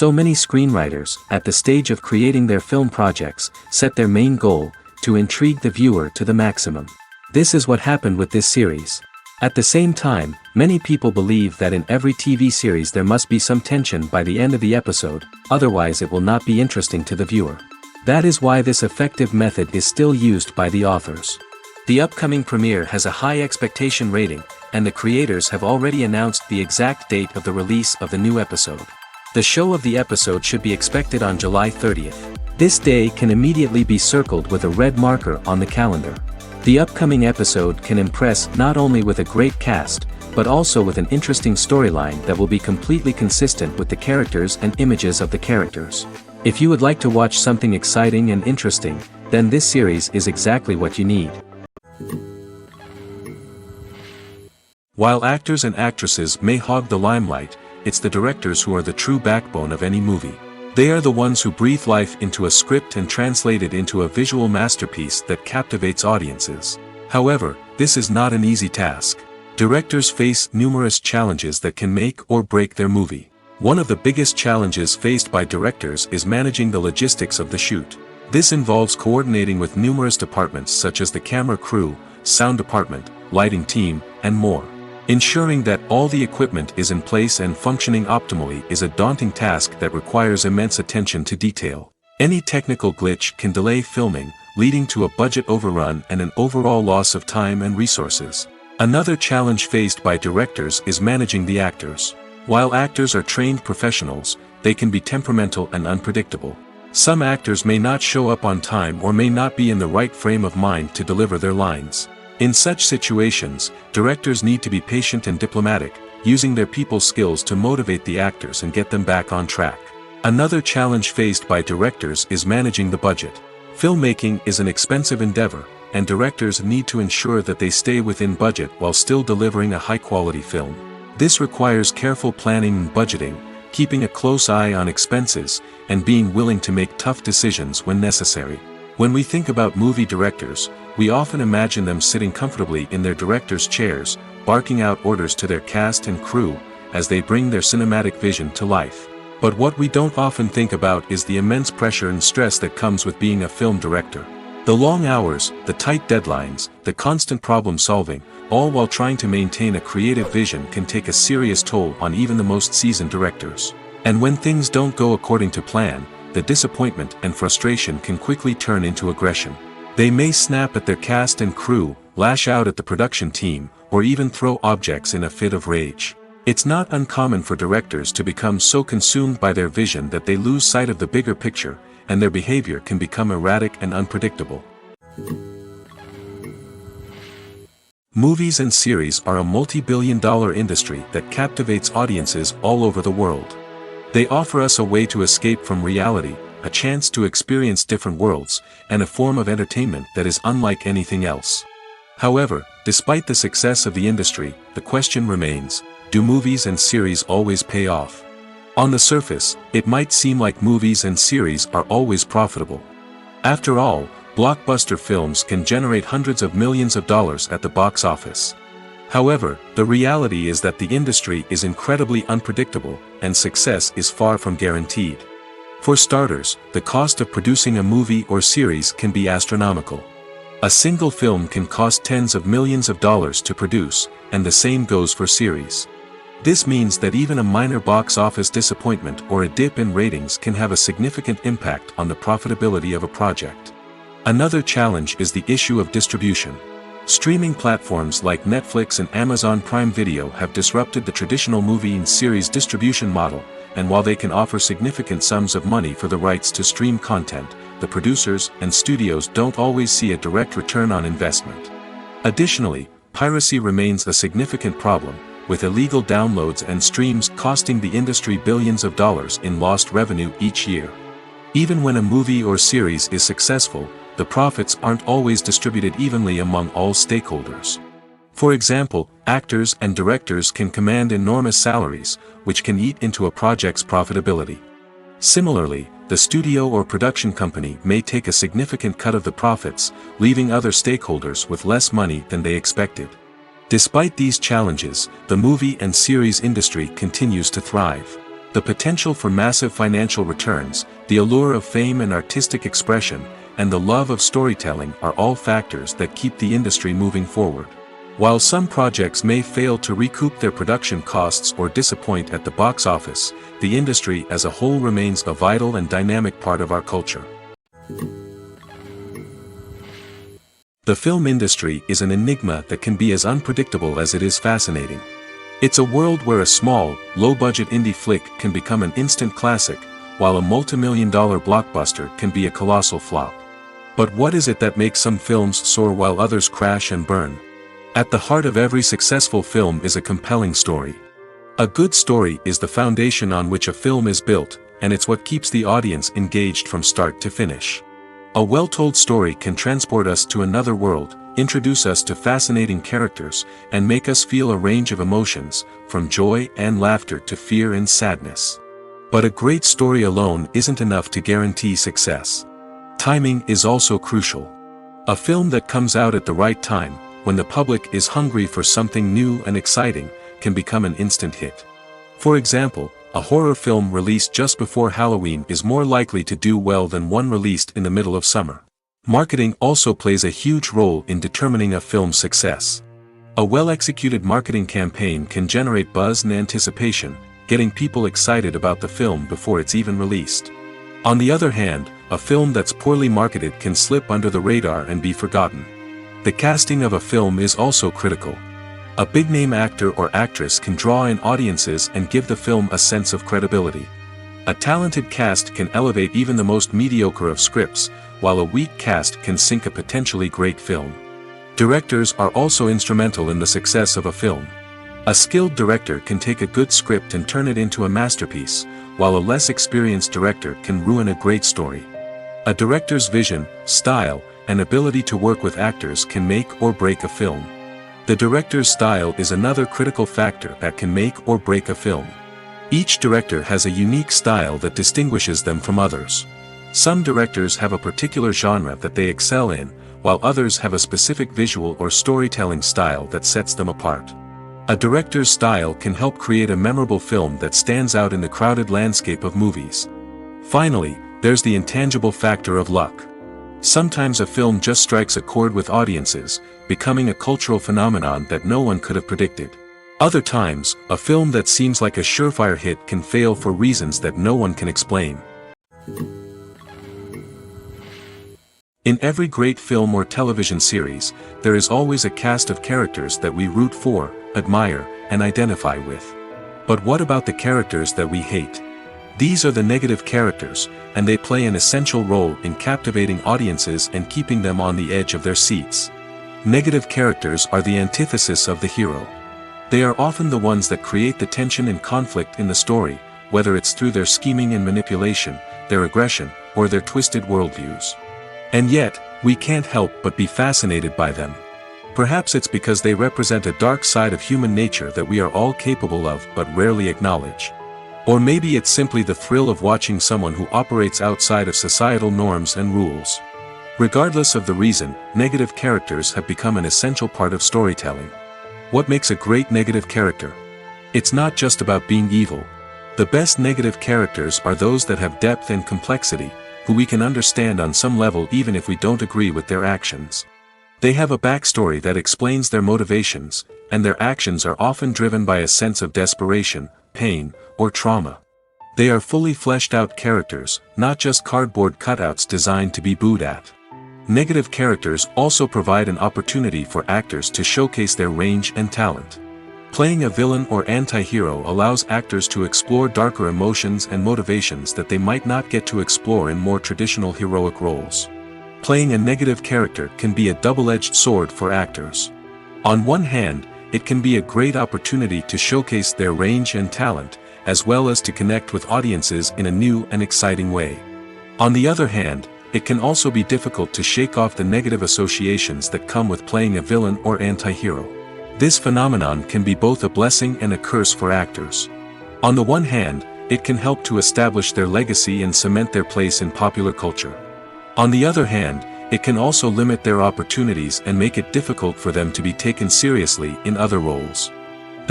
So many screenwriters, at the stage of creating their film projects, set their main goal, to intrigue the viewer to the maximum. This is what happened with this series. At the same time, many people believe that in every TV series there must be some tension by the end of the episode, otherwise it will not be interesting to the viewer. That is why this effective method is still used by the authors. The upcoming premiere has a high expectation rating, and the creators have already announced the exact date of the release of the new episode. The show of the episode should be expected on July 30th. This day can immediately be circled with a red marker on the calendar. The upcoming episode can impress not only with a great cast, but also with an interesting storyline that will be completely consistent with the characters and images of the characters. If you would like to watch something exciting and interesting, then this series is exactly what you need. While actors and actresses may hog the limelight, it's the directors who are the true backbone of any movie. They are the ones who breathe life into a script and translate it into a visual masterpiece that captivates audiences. However, this is not an easy task. Directors face numerous challenges that can make or break their movie. One of the biggest challenges faced by directors is managing the logistics of the shoot. This involves coordinating with numerous departments such as the camera crew, sound department, lighting team, and more. Ensuring that all the equipment is in place and functioning optimally is a daunting task that requires immense attention to detail. Any technical glitch can delay filming, leading to a budget overrun and an overall loss of time and resources. Another challenge faced by directors is managing the actors. While actors are trained professionals, they can be temperamental and unpredictable. Some actors may not show up on time or may not be in the right frame of mind to deliver their lines. In such situations, directors need to be patient and diplomatic, using their people skills to motivate the actors and get them back on track. Another challenge faced by directors is managing the budget. Filmmaking is an expensive endeavor, and directors need to ensure that they stay within budget while still delivering a high-quality film. This requires careful planning and budgeting, keeping a close eye on expenses, and being willing to make tough decisions when necessary. When we think about movie directors, we often imagine them sitting comfortably in their director's chairs, barking out orders to their cast and crew, as they bring their cinematic vision to life. But what we don't often think about is the immense pressure and stress that comes with being a film director. The long hours, the tight deadlines, the constant problem solving, all while trying to maintain a creative vision can take a serious toll on even the most seasoned directors. And when things don't go according to plan, the disappointment and frustration can quickly turn into aggression. They may snap at their cast and crew, lash out at the production team, or even throw objects in a fit of rage. It's not uncommon for directors to become so consumed by their vision that they lose sight of the bigger picture, and their behavior can become erratic and unpredictable. Movies and series are a multi-billion-dollar industry that captivates audiences all over the world. They offer us a way to escape from reality, a chance to experience different worlds, and a form of entertainment that is unlike anything else. However, despite the success of the industry, the question remains, do movies and series always pay off? On the surface, it might seem like movies and series are always profitable. After all, blockbuster films can generate hundreds of millions of dollars at the box office. However, the reality is that the industry is incredibly unpredictable, and success is far from guaranteed. For starters, the cost of producing a movie or series can be astronomical. A single film can cost tens of millions of dollars to produce, and the same goes for series. This means that even a minor box office disappointment or a dip in ratings can have a significant impact on the profitability of a project. Another challenge is the issue of distribution. Streaming platforms like Netflix and Amazon Prime Video have disrupted the traditional movie and series distribution model, and while they can offer significant sums of money for the rights to stream content, the producers and studios don't always see a direct return on investment. Additionally, piracy remains a significant problem, with illegal downloads and streams costing the industry billions of dollars in lost revenue each year. Even when a movie or series is successful, the profits aren't always distributed evenly among all stakeholders. For example, actors and directors can command enormous salaries, which can eat into a project's profitability. Similarly, the studio or production company may take a significant cut of the profits, leaving other stakeholders with less money than they expected. Despite these challenges, the movie and series industry continues to thrive. The potential for massive financial returns, the allure of fame and artistic expression, and the love of storytelling are all factors that keep the industry moving forward. While some projects may fail to recoup their production costs or disappoint at the box office, the industry as a whole remains a vital and dynamic part of our culture. The film industry is an enigma that can be as unpredictable as it is fascinating. It's a world where a small, low-budget indie flick can become an instant classic, while a multi-million-dollar blockbuster can be a colossal flop. But what is it that makes some films soar while others crash and burn? At the heart of every successful film is a compelling story. A good story is the foundation on which a film is built, and it's what keeps the audience engaged from start to finish. A well-told story can transport us to another world, introduce us to fascinating characters, and make us feel a range of emotions, from joy and laughter to fear and sadness. But a great story alone isn't enough to guarantee success. Timing is also crucial. A film that comes out at the right time, when the public is hungry for something new and exciting, can become an instant hit. For example, a horror film released just before Halloween is more likely to do well than one released in the middle of summer. Marketing also plays a huge role in determining a film's success. A well-executed marketing campaign can generate buzz and anticipation, getting people excited about the film before it's even released. On the other hand, a film that's poorly marketed can slip under the radar and be forgotten. The casting of a film is also critical. A big-name actor or actress can draw in audiences and give the film a sense of credibility. A talented cast can elevate even the most mediocre of scripts, while a weak cast can sink a potentially great film. Directors are also instrumental in the success of a film. A skilled director can take a good script and turn it into a masterpiece, while a less experienced director can ruin a great story. A director's vision, style, and ability to work with actors can make or break a film. The director's style is another critical factor that can make or break a film. Each director has a unique style that distinguishes them from others. Some directors have a particular genre that they excel in, while others have a specific visual or storytelling style that sets them apart. A director's style can help create a memorable film that stands out in the crowded landscape of movies. Finally, there's the intangible factor of luck. Sometimes a film just strikes a chord with audiences, becoming a cultural phenomenon that no one could have predicted. Other times, a film that seems like a surefire hit can fail for reasons that no one can explain. In every great film or television series, there is always a cast of characters that we root for, admire, and identify with. But what about the characters that we hate? These are the negative characters, and they play an essential role in captivating audiences and keeping them on the edge of their seats. Negative characters are the antithesis of the hero. They are often the ones that create the tension and conflict in the story, whether it's through their scheming and manipulation, their aggression, or their twisted worldviews. And yet, we can't help but be fascinated by them. Perhaps it's because they represent a dark side of human nature that we are all capable of but rarely acknowledge. Or maybe it's simply the thrill of watching someone who operates outside of societal norms and rules. Regardless of the reason, negative characters have become an essential part of storytelling. What makes a great negative character? It's not just about being evil. The best negative characters are those that have depth and complexity, who we can understand on some level even if we don't agree with their actions. They have a backstory that explains their motivations, and their actions are often driven by a sense of desperation, pain, or trauma. They are fully fleshed out characters, not just cardboard cutouts designed to be booed at. Negative characters also provide an opportunity for actors to showcase their range and talent. Playing a villain or anti-hero allows actors to explore darker emotions and motivations that they might not get to explore in more traditional heroic roles. Playing a negative character can be a double-edged sword for actors. On one hand, it can be a great opportunity to showcase their range and talent, as well as to connect with audiences in a new and exciting way. On the other hand, it can also be difficult to shake off the negative associations that come with playing a villain or anti-hero. This phenomenon can be both a blessing and a curse for actors. On the one hand, it can help to establish their legacy and cement their place in popular culture. On the other hand, it can also limit their opportunities and make it difficult for them to be taken seriously in other roles.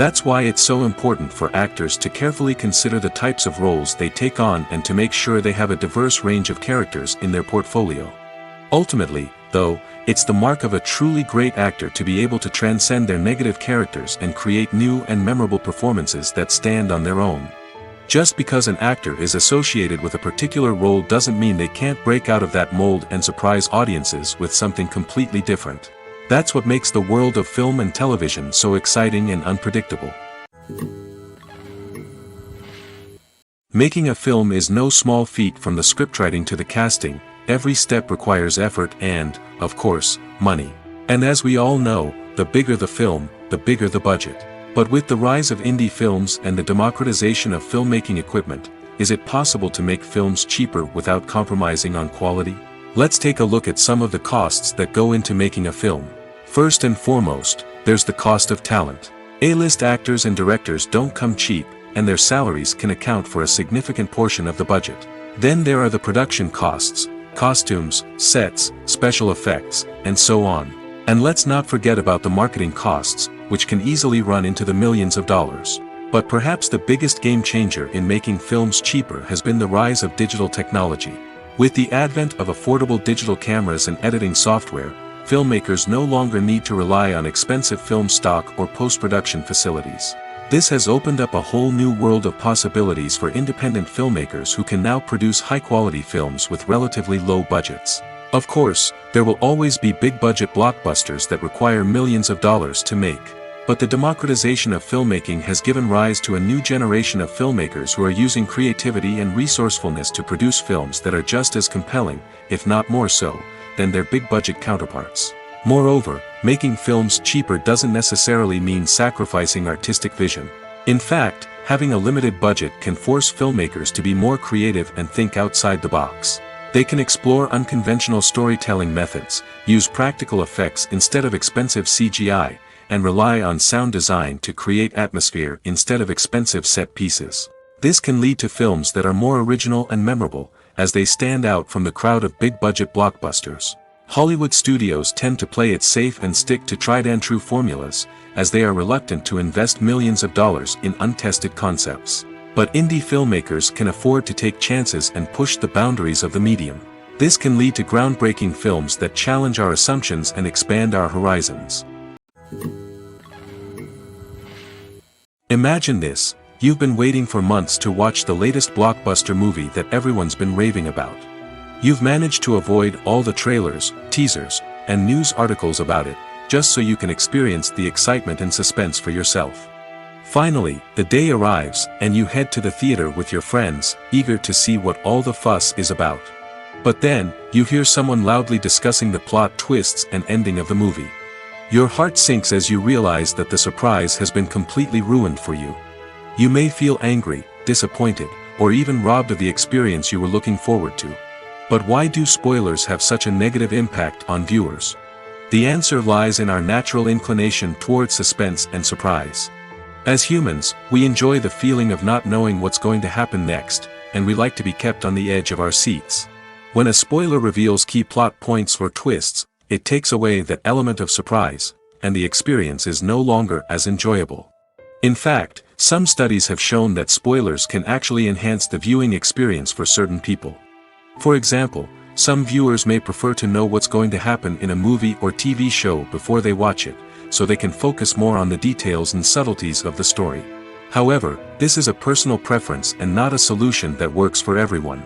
That's why it's so important for actors to carefully consider the types of roles they take on and to make sure they have a diverse range of characters in their portfolio. Ultimately, though, it's the mark of a truly great actor to be able to transcend their negative characters and create new and memorable performances that stand on their own. Just because an actor is associated with a particular role doesn't mean they can't break out of that mold and surprise audiences with something completely different. That's what makes the world of film and television so exciting and unpredictable. Making a film is no small feat. From the scriptwriting to the casting, every step requires effort and, of course, money. And as we all know, the bigger the film, the bigger the budget. But with the rise of indie films and the democratization of filmmaking equipment, is it possible to make films cheaper without compromising on quality? Let's take a look at some of the costs that go into making a film. First and foremost, there's the cost of talent. A-list actors and directors don't come cheap, and their salaries can account for a significant portion of the budget. Then there are the production costs, costumes, sets, special effects, and so on. And let's not forget about the marketing costs, which can easily run into the millions of dollars. But perhaps the biggest game changer in making films cheaper has been the rise of digital technology. With the advent of affordable digital cameras and editing software, filmmakers no longer need to rely on expensive film stock or post-production facilities. This has opened up a whole new world of possibilities for independent filmmakers who can now produce high-quality films with relatively low budgets. Of course, there will always be big-budget blockbusters that require millions of dollars to make. But the democratization of filmmaking has given rise to a new generation of filmmakers who are using creativity and resourcefulness to produce films that are just as compelling, if not more so, than their big-budget counterparts. Moreover, making films cheaper doesn't necessarily mean sacrificing artistic vision. In fact, having a limited budget can force filmmakers to be more creative and think outside the box. They can explore unconventional storytelling methods, use practical effects instead of expensive CGI, and rely on sound design to create atmosphere instead of expensive set pieces. This can lead to films that are more original and memorable, as they stand out from the crowd of big-budget blockbusters. Hollywood studios tend to play it safe and stick to tried-and-true formulas, as they are reluctant to invest millions of dollars in untested concepts. But indie filmmakers can afford to take chances and push the boundaries of the medium. This can lead to groundbreaking films that challenge our assumptions and expand our horizons. Imagine this: you've been waiting for months to watch the latest blockbuster movie that everyone's been raving about. You've managed to avoid all the trailers, teasers, and news articles about it, just so you can experience the excitement and suspense for yourself. Finally, the day arrives, and you head to the theater with your friends, eager to see what all the fuss is about. But then, you hear someone loudly discussing the plot twists and ending of the movie. Your heart sinks as you realize that the surprise has been completely ruined for you. You may feel angry, disappointed, or even robbed of the experience you were looking forward to. But why do spoilers have such a negative impact on viewers? The answer lies in our natural inclination toward suspense and surprise. As humans, we enjoy the feeling of not knowing what's going to happen next, and we like to be kept on the edge of our seats. When a spoiler reveals key plot points or twists, it takes away that element of surprise, and the experience is no longer as enjoyable. In fact, some studies have shown that spoilers can actually enhance the viewing experience for certain people. For example, some viewers may prefer to know what's going to happen in a movie or TV show before they watch it, so they can focus more on the details and subtleties of the story. However, this is a personal preference and not a solution that works for everyone.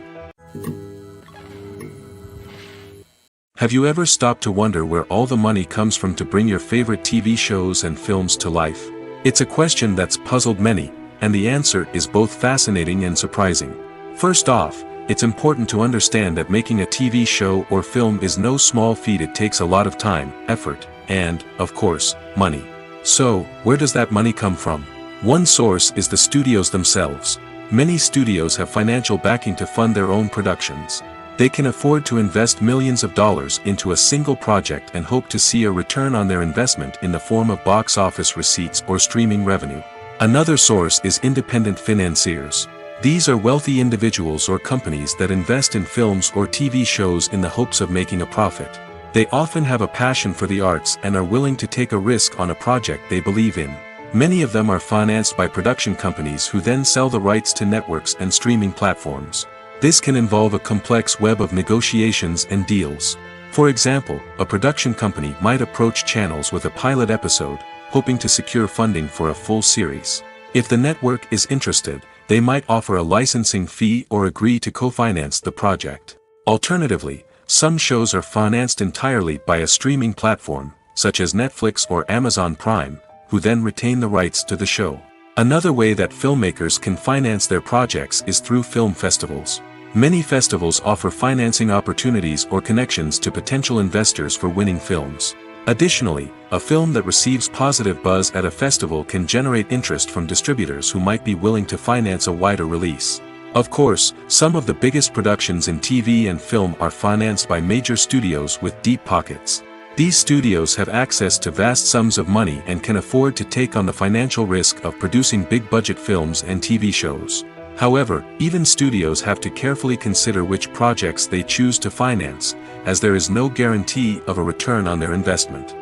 Have you ever stopped to wonder where all the money comes from to bring your favorite TV shows and films to life? It's a question that's puzzled many, and the answer is both fascinating and surprising. First off, it's important to understand that making a TV show or film is no small feat. It takes a lot of time, effort, and, of course, money. So, where does that money come from? One source is the studios themselves. Many studios have financial backing to fund their own productions. They can afford to invest millions of dollars into a single project and hope to see a return on their investment in the form of box office receipts or streaming revenue. Another source is independent financiers. These are wealthy individuals or companies that invest in films or TV shows in the hopes of making a profit. They often have a passion for the arts and are willing to take a risk on a project they believe in. Many of them are financed by production companies who then sell the rights to networks and streaming platforms. This can involve a complex web of negotiations and deals. For example, a production company might approach channels with a pilot episode, hoping to secure funding for a full series. If the network is interested, they might offer a licensing fee or agree to co-finance the project. Alternatively, some shows are financed entirely by a streaming platform, such as Netflix or Amazon Prime, who then retain the rights to the show. Another way that filmmakers can finance their projects is through film festivals. Many festivals offer financing opportunities or connections to potential investors for winning films. Additionally, a film that receives positive buzz at a festival can generate interest from distributors who might be willing to finance a wider release. Of course, some of the biggest productions in TV and film are financed by major studios with deep pockets. These studios have access to vast sums of money and can afford to take on the financial risk of producing big-budget films and TV shows. However, even studios have to carefully consider which projects they choose to finance, as there is no guarantee of a return on their investment.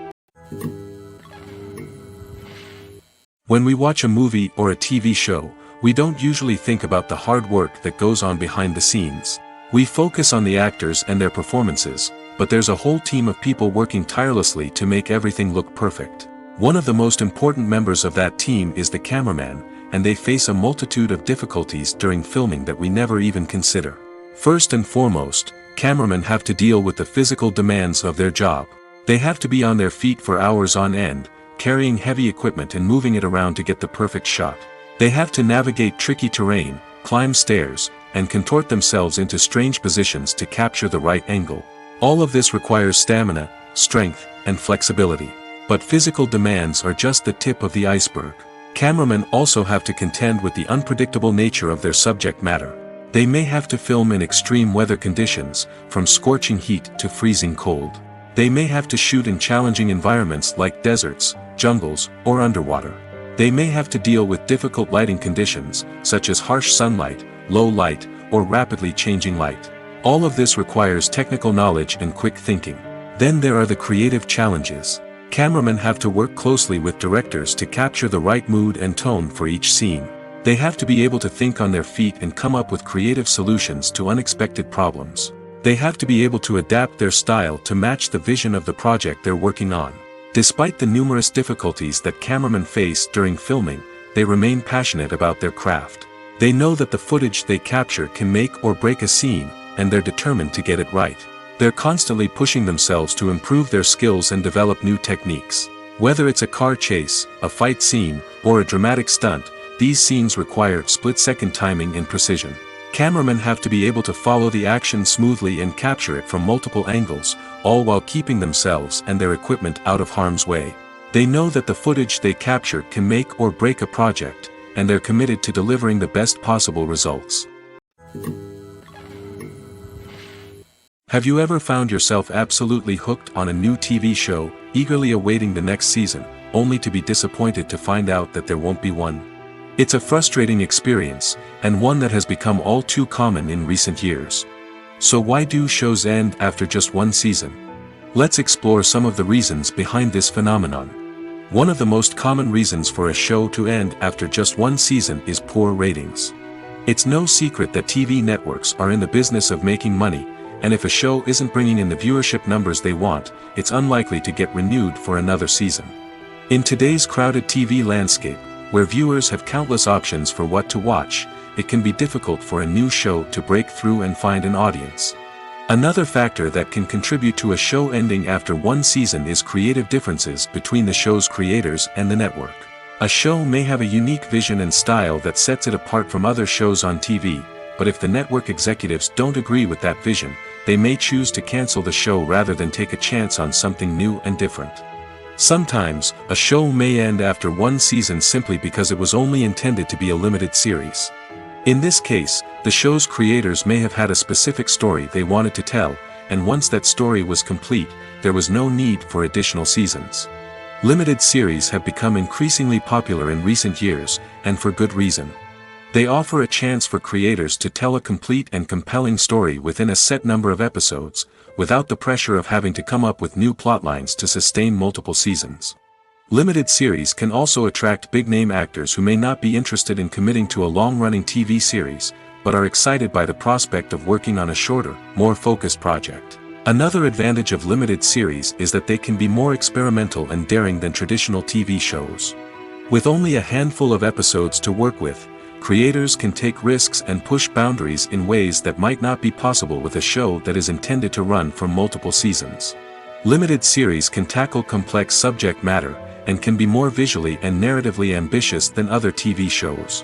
When we watch a movie or a TV show, we don't usually think about the hard work that goes on behind the scenes. We focus on the actors and their performances, but there's a whole team of people working tirelessly to make everything look perfect. One of the most important members of that team is the cameraman, and they face a multitude of difficulties during filming that we never even consider. First and foremost, cameramen have to deal with the physical demands of their job. They have to be on their feet for hours on end, carrying heavy equipment and moving it around to get the perfect shot. They have to navigate tricky terrain, climb stairs, and contort themselves into strange positions to capture the right angle. All of this requires stamina, strength, and flexibility. But physical demands are just the tip of the iceberg. Cameramen also have to contend with the unpredictable nature of their subject matter. They may have to film in extreme weather conditions, from scorching heat to freezing cold. They may have to shoot in challenging environments like deserts, jungles, or underwater. They may have to deal with difficult lighting conditions, such as harsh sunlight, low light, or rapidly changing light. All of this requires technical knowledge and quick thinking. Then there are the creative challenges. Cameramen have to work closely with directors to capture the right mood and tone for each scene. They have to be able to think on their feet and come up with creative solutions to unexpected problems. They have to be able to adapt their style to match the vision of the project they're working on. Despite the numerous difficulties that cameramen face during filming, they remain passionate about their craft. They know that the footage they capture can make or break a scene, and they're determined to get it right. They're constantly pushing themselves to improve their skills and develop new techniques. Whether it's a car chase, a fight scene, or a dramatic stunt, these scenes require split-second timing and precision. Cameramen have to be able to follow the action smoothly and capture it from multiple angles, all while keeping themselves and their equipment out of harm's way. They know that the footage they capture can make or break a project, and they're committed to delivering the best possible results. Have you ever found yourself absolutely hooked on a new TV show, eagerly awaiting the next season, only to be disappointed to find out that there won't be one? It's a frustrating experience, and one that has become all too common in recent years. So why do shows end after just one season? Let's explore some of the reasons behind this phenomenon. One of the most common reasons for a show to end after just one season is poor ratings. It's no secret that TV networks are in the business of making money, and if a show isn't bringing in the viewership numbers they want, it's unlikely to get renewed for another season. In today's crowded TV landscape, where viewers have countless options for what to watch, it can be difficult for a new show to break through and find an audience. Another factor that can contribute to a show ending after one season is creative differences between the show's creators and the network. A show may have a unique vision and style that sets it apart from other shows on TV, but if the network executives don't agree with that vision, they may choose to cancel the show rather than take a chance on something new and different. Sometimes, a show may end after one season simply because it was only intended to be a limited series. In this case, the show's creators may have had a specific story they wanted to tell, and once that story was complete, there was no need for additional seasons. Limited series have become increasingly popular in recent years, and for good reason. They offer a chance for creators to tell a complete and compelling story within a set number of episodes, without the pressure of having to come up with new plotlines to sustain multiple seasons. Limited series can also attract big-name actors who may not be interested in committing to a long-running TV series, but are excited by the prospect of working on a shorter, more focused project. Another advantage of limited series is that they can be more experimental and daring than traditional TV shows. With only a handful of episodes to work with, creators can take risks and push boundaries in ways that might not be possible with a show that is intended to run for multiple seasons. Limited series can tackle complex subject matter, and can be more visually and narratively ambitious than other TV shows.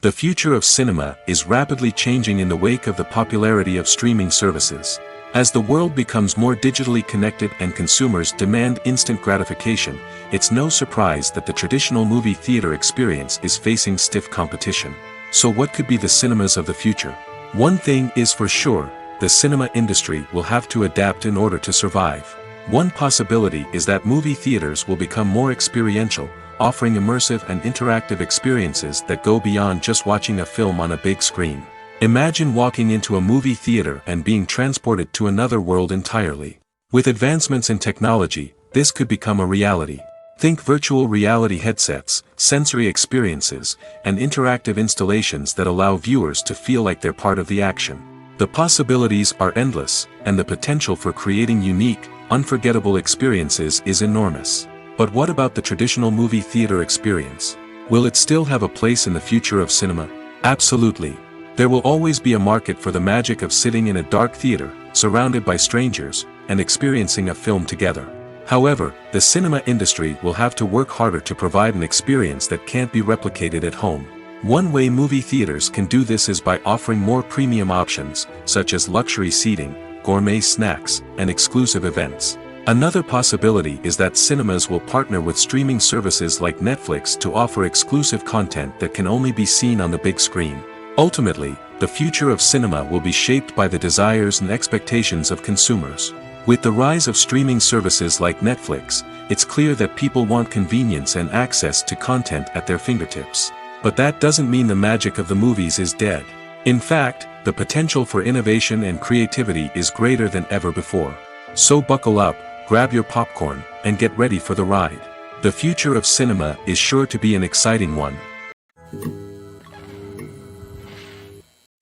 The future of cinema is rapidly changing in the wake of the popularity of streaming services. As the world becomes more digitally connected and consumers demand instant gratification, it's no surprise that the traditional movie theater experience is facing stiff competition. So what could be the cinemas of the future? One thing is for sure, the cinema industry will have to adapt in order to survive. One possibility is that movie theaters will become more experiential, offering immersive and interactive experiences that go beyond just watching a film on a big screen. Imagine walking into a movie theater and being transported to another world entirely. With advancements in technology, this could become a reality. Think virtual reality headsets, sensory experiences, and interactive installations that allow viewers to feel like they're part of the action. The possibilities are endless, and the potential for creating unique, unforgettable experiences is enormous. But what about the traditional movie theater experience? Will it still have a place in the future of cinema? Absolutely. There will always be a market for the magic of sitting in a dark theater, surrounded by strangers, and experiencing a film together. However, the cinema industry will have to work harder to provide an experience that can't be replicated at home. One way movie theaters can do this is by offering more premium options, such as luxury seating, gourmet snacks, and exclusive events. Another possibility is that cinemas will partner with streaming services like Netflix to offer exclusive content that can only be seen on the big screen. Ultimately, the future of cinema will be shaped by the desires and expectations of consumers. With the rise of streaming services like Netflix, it's clear that people want convenience and access to content at their fingertips. But that doesn't mean the magic of the movies is dead. In fact, the potential for innovation and creativity is greater than ever before. So buckle up, grab your popcorn, and get ready for the ride. The future of cinema is sure to be an exciting one.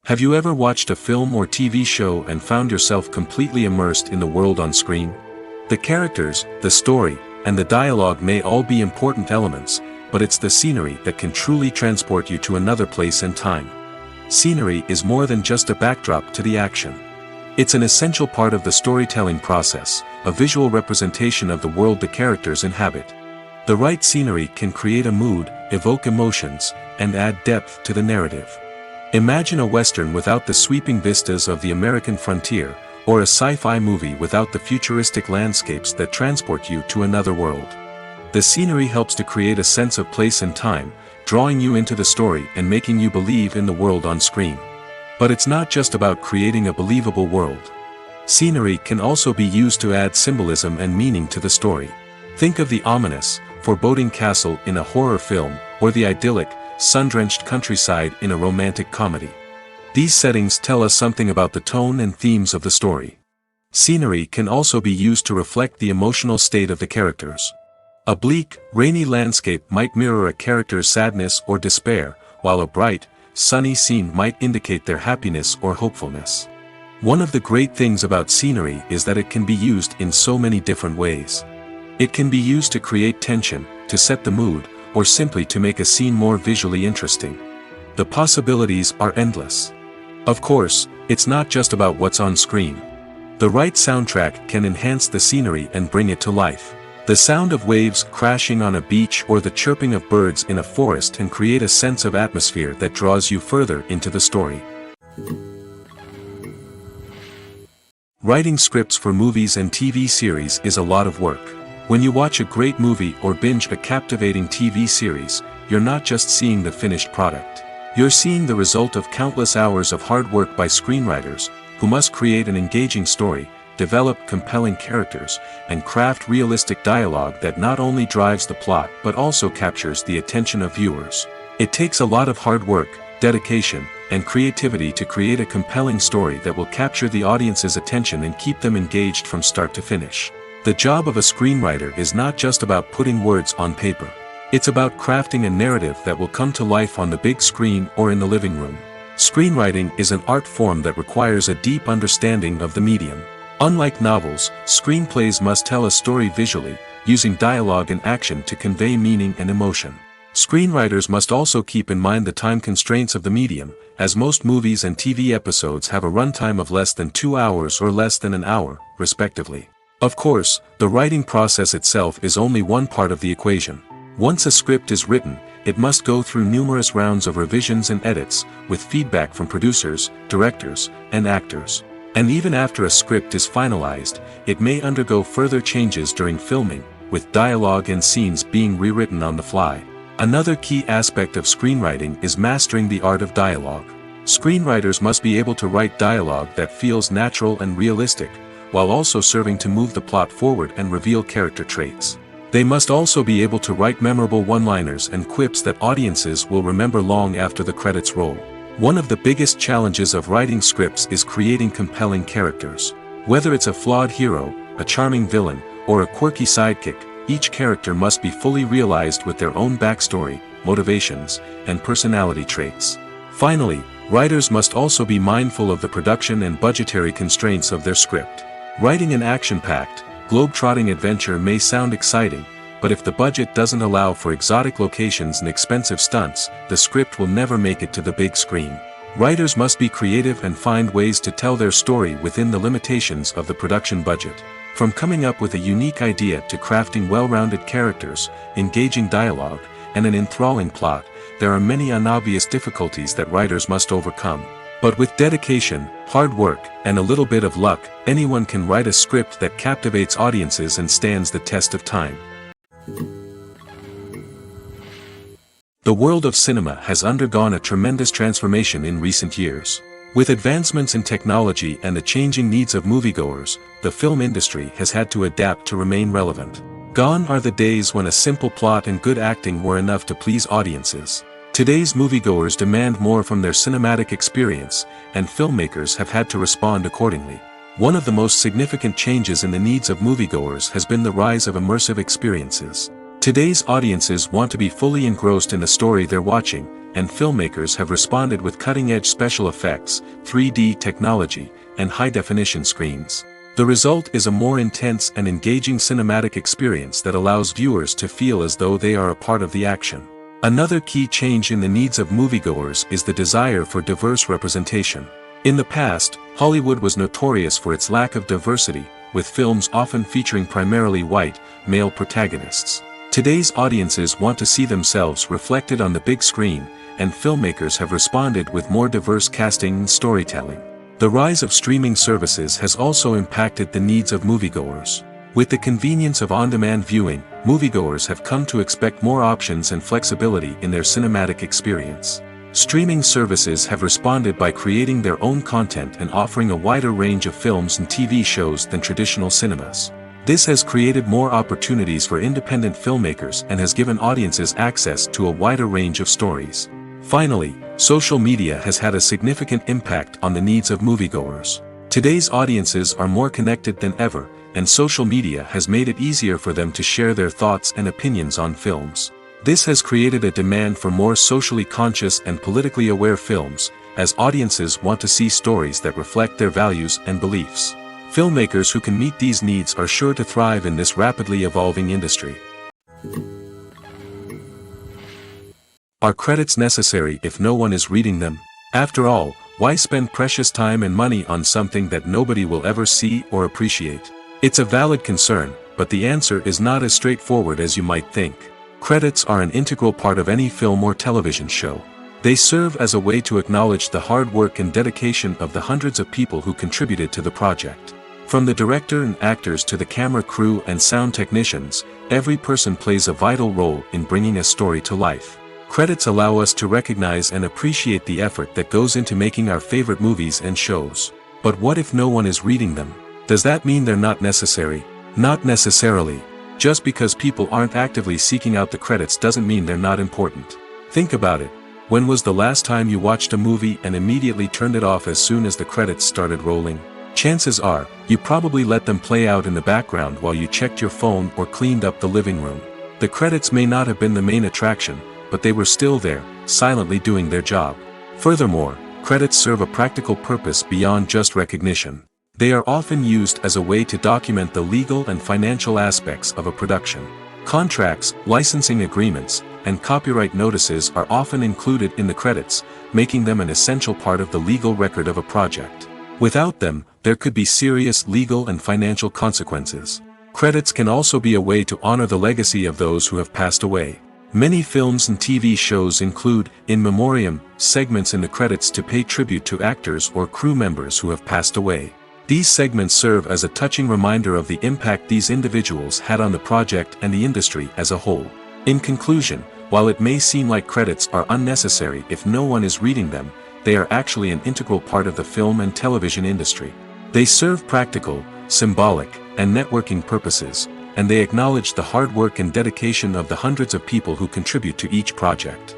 Have you ever watched a film or TV show and found yourself completely immersed in the world on screen? The characters, the story, and the dialogue may all be important elements, but it's the scenery that can truly transport you to another place and time. Scenery is more than just a backdrop to the action. It's an essential part of the storytelling process, a visual representation of the world the characters inhabit. The right scenery can create a mood, evoke emotions, and add depth to the narrative. Imagine a Western without the sweeping vistas of the American frontier, or a sci-fi movie without the futuristic landscapes that transport you to another world. The scenery helps to create a sense of place and time, drawing you into the story and making you believe in the world on screen. But it's not just about creating a believable world. Scenery can also be used to add symbolism and meaning to the story. Think of the ominous, foreboding castle in a horror film, or the idyllic, sun-drenched countryside in a romantic comedy. These settings tell us something about the tone and themes of the story. Scenery can also be used to reflect the emotional state of the characters. A bleak, rainy landscape might mirror a character's sadness or despair, while a bright, sunny scene might indicate their happiness or hopefulness. One of the great things about scenery is that it can be used in so many different ways. It can be used to create tension, to set the mood, or simply to make a scene more visually interesting. The possibilities are endless. Of course, it's not just about what's on screen. The right soundtrack can enhance the scenery and bring it to life. The sound of waves crashing on a beach or the chirping of birds in a forest can create a sense of atmosphere that draws you further into the story. Writing scripts for movies and TV series is a lot of work. When you watch a great movie or binge a captivating TV series, you're not just seeing the finished product. You're seeing the result of countless hours of hard work by screenwriters, who must create an engaging story, develop compelling characters, and craft realistic dialogue that not only drives the plot but also captures the attention of viewers. It takes a lot of hard work, dedication, and creativity to create a compelling story that will capture the audience's attention and keep them engaged from start to finish. The job of a screenwriter is not just about putting words on paper. It's about crafting a narrative that will come to life on the big screen or in the living room. Screenwriting is an art form that requires a deep understanding of the medium. Unlike novels, screenplays must tell a story visually, using dialogue and action to convey meaning and emotion. Screenwriters must also keep in mind the time constraints of the medium, as most movies and TV episodes have a runtime of less than 2 hours or less than an hour, respectively. Of course, the writing process itself is only one part of the equation. Once a script is written, it must go through numerous rounds of revisions and edits, with feedback from producers, directors, and actors. And even after a script is finalized, it may undergo further changes during filming, with dialogue and scenes being rewritten on the fly. Another key aspect of screenwriting is mastering the art of dialogue. Screenwriters must be able to write dialogue that feels natural and realistic, while also serving to move the plot forward and reveal character traits. They must also be able to write memorable one-liners and quips that audiences will remember long after the credits roll. One of the biggest challenges of writing scripts is creating compelling characters. Whether it's a flawed hero, a charming villain, or a quirky sidekick, each character must be fully realized with their own backstory, motivations, and personality traits. Finally, writers must also be mindful of the production and budgetary constraints of their script. Writing an action-packed, globe-trotting adventure may sound exciting, but if the budget doesn't allow for exotic locations and expensive stunts, the script will never make it to the big screen. Writers must be creative and find ways to tell their story within the limitations of the production budget. From coming up with a unique idea to crafting well-rounded characters, engaging dialogue, and an enthralling plot, there are many unobvious difficulties that writers must overcome. But with dedication, hard work, and a little bit of luck, anyone can write a script that captivates audiences and stands the test of time. The world of cinema has undergone a tremendous transformation in recent years. With advancements in technology and the changing needs of moviegoers, the film industry has had to adapt to remain relevant. Gone are the days when a simple plot and good acting were enough to please audiences. Today's moviegoers demand more from their cinematic experience, and filmmakers have had to respond accordingly. One of the most significant changes in the needs of moviegoers has been the rise of immersive experiences. Today's audiences want to be fully engrossed in the story they're watching, and filmmakers have responded with cutting-edge special effects, 3D technology, and high-definition screens. The result is a more intense and engaging cinematic experience that allows viewers to feel as though they are a part of the action. Another key change in the needs of moviegoers is the desire for diverse representation. In the past, Hollywood was notorious for its lack of diversity, with films often featuring primarily white, male protagonists. Today's audiences want to see themselves reflected on the big screen, and filmmakers have responded with more diverse casting and storytelling. The rise of streaming services has also impacted the needs of moviegoers. With the convenience of on-demand viewing, moviegoers have come to expect more options and flexibility in their cinematic experience. Streaming services have responded by creating their own content and offering a wider range of films and TV shows than traditional cinemas. This has created more opportunities for independent filmmakers and has given audiences access to a wider range of stories. Finally, social media has had a significant impact on the needs of moviegoers. Today's audiences are more connected than ever, and social media has made it easier for them to share their thoughts and opinions on films. This has created a demand for more socially conscious and politically aware films, as audiences want to see stories that reflect their values and beliefs. Filmmakers who can meet these needs are sure to thrive in this rapidly evolving industry. Are credits necessary if no one is reading them? After all, why spend precious time and money on something that nobody will ever see or appreciate? It's a valid concern, but the answer is not as straightforward as you might think. Credits are an integral part of any film or television show. They serve as a way to acknowledge the hard work and dedication of the hundreds of people who contributed to the project. From the director and actors to the camera crew and sound technicians, every person plays a vital role in bringing a story to life. Credits allow us to recognize and appreciate the effort that goes into making our favorite movies and shows. But what if no one is reading them? Does that mean they're not necessary? Not necessarily. Just because people aren't actively seeking out the credits doesn't mean they're not important. Think about it. When was the last time you watched a movie and immediately turned it off as soon as the credits started rolling? Chances are, you probably let them play out in the background while you checked your phone or cleaned up the living room. The credits may not have been the main attraction, but they were still there, silently doing their job. Furthermore, credits serve a practical purpose beyond just recognition. They are often used as a way to document the legal and financial aspects of a production. Contracts, licensing agreements, and copyright notices are often included in the credits, making them an essential part of the legal record of a project. Without them, there could be serious legal and financial consequences. Credits can also be a way to honor the legacy of those who have passed away. Many films and TV shows include, in memoriam, segments in the credits to pay tribute to actors or crew members who have passed away. These segments serve as a touching reminder of the impact these individuals had on the project and the industry as a whole. In conclusion, while it may seem like credits are unnecessary if no one is reading them, they are actually an integral part of the film and television industry. They serve practical, symbolic, and networking purposes, and they acknowledge the hard work and dedication of the hundreds of people who contribute to each project.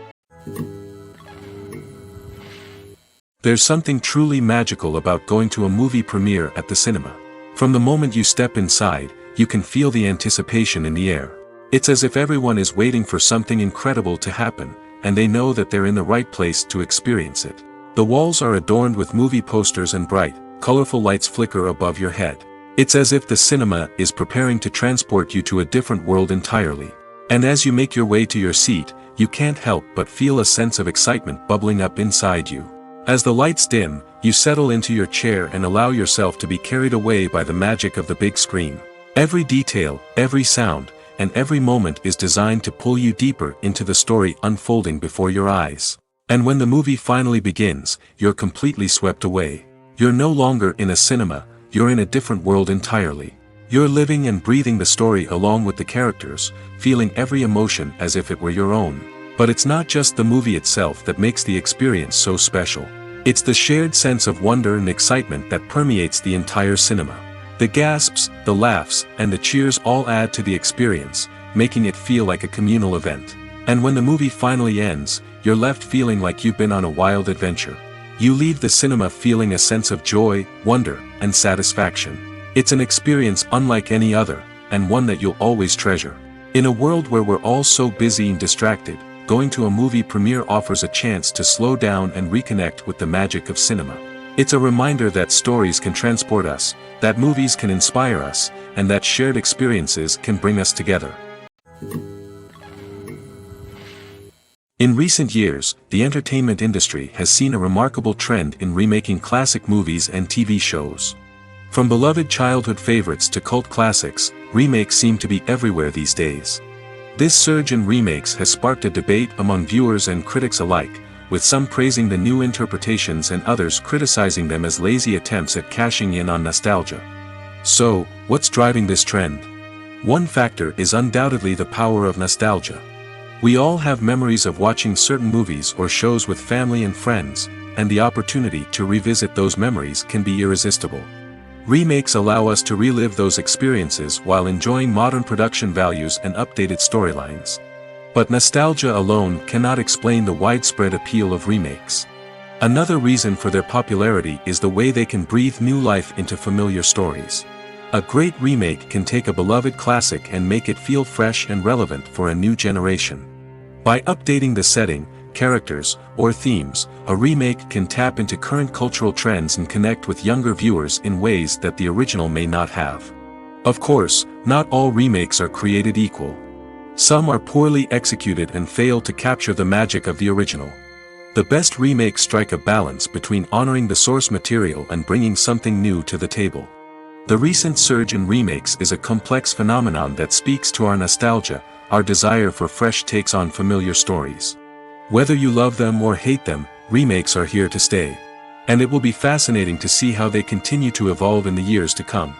There's something truly magical about going to a movie premiere at the cinema. From the moment you step inside, you can feel the anticipation in the air. It's as if everyone is waiting for something incredible to happen, and they know that they're in the right place to experience it. The walls are adorned with movie posters and bright, colorful lights flicker above your head. It's as if the cinema is preparing to transport you to a different world entirely. And as you make your way to your seat, you can't help but feel a sense of excitement bubbling up inside you. As the lights dim, you settle into your chair and allow yourself to be carried away by the magic of the big screen. Every detail, every sound, and every moment is designed to pull you deeper into the story unfolding before your eyes. And when the movie finally begins, you're completely swept away. You're no longer in a cinema, you're in a different world entirely. You're living and breathing the story along with the characters, feeling every emotion as if it were your own. But it's not just the movie itself that makes the experience so special. It's the shared sense of wonder and excitement that permeates the entire cinema. The gasps, the laughs, and the cheers all add to the experience, making it feel like a communal event. And when the movie finally ends, you're left feeling like you've been on a wild adventure. You leave the cinema feeling a sense of joy, wonder, and satisfaction. It's an experience unlike any other, and one that you'll always treasure. In a world where we're all so busy and distracted, going to a movie premiere offers a chance to slow down and reconnect with the magic of cinema. It's a reminder that stories can transport us, that movies can inspire us, and that shared experiences can bring us together. In recent years, the entertainment industry has seen a remarkable trend in remaking classic movies and TV shows. From beloved childhood favorites to cult classics, remakes seem to be everywhere these days. This surge in remakes has sparked a debate among viewers and critics alike, with some praising the new interpretations and others criticizing them as lazy attempts at cashing in on nostalgia. So, what's driving this trend? One factor is undoubtedly the power of nostalgia. We all have memories of watching certain movies or shows with family and friends, and the opportunity to revisit those memories can be irresistible. Remakes allow us to relive those experiences while enjoying modern production values and updated storylines. But nostalgia alone cannot explain the widespread appeal of remakes. Another reason for their popularity is the way they can breathe new life into familiar stories. A great remake can take a beloved classic and make it feel fresh and relevant for a new generation. By updating the setting, characters, or themes, a remake can tap into current cultural trends and connect with younger viewers in ways that the original may not have. Of course, not all remakes are created equal. Some are poorly executed and fail to capture the magic of the original. The best remakes strike a balance between honoring the source material and bringing something new to the table. The recent surge in remakes is a complex phenomenon that speaks to our nostalgia, our desire for fresh takes on familiar stories. Whether you love them or hate them, remakes are here to stay. And it will be fascinating to see how they continue to evolve in the years to come.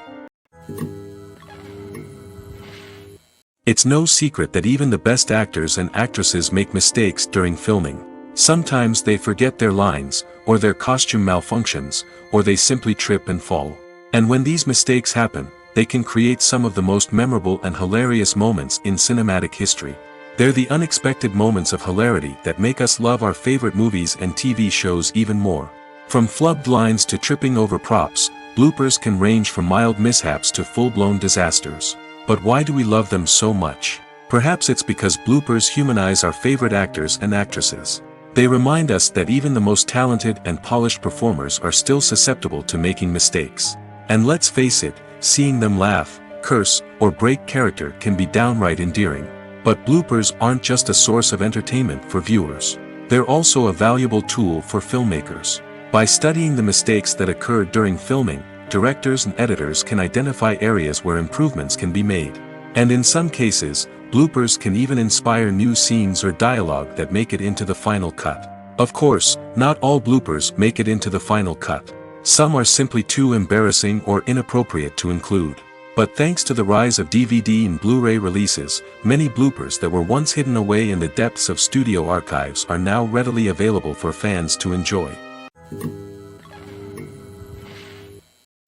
It's no secret that even the best actors and actresses make mistakes during filming. Sometimes they forget their lines, or their costume malfunctions, or they simply trip and fall. And when these mistakes happen, they can create some of the most memorable and hilarious moments in cinematic history. They're the unexpected moments of hilarity that make us love our favorite movies and TV shows even more. From flubbed lines to tripping over props, bloopers can range from mild mishaps to full-blown disasters. But why do we love them so much? Perhaps it's because bloopers humanize our favorite actors and actresses. They remind us that even the most talented and polished performers are still susceptible to making mistakes. And let's face it, seeing them laugh, curse, or break character can be downright endearing. But bloopers aren't just a source of entertainment for viewers. They're also a valuable tool for filmmakers. By studying the mistakes that occurred during filming, directors and editors can identify areas where improvements can be made. And in some cases, bloopers can even inspire new scenes or dialogue that make it into the final cut. Of course, not all bloopers make it into the final cut. Some are simply too embarrassing or inappropriate to include. But thanks to the rise of DVD and Blu-ray releases, many bloopers that were once hidden away in the depths of studio archives are now readily available for fans to enjoy.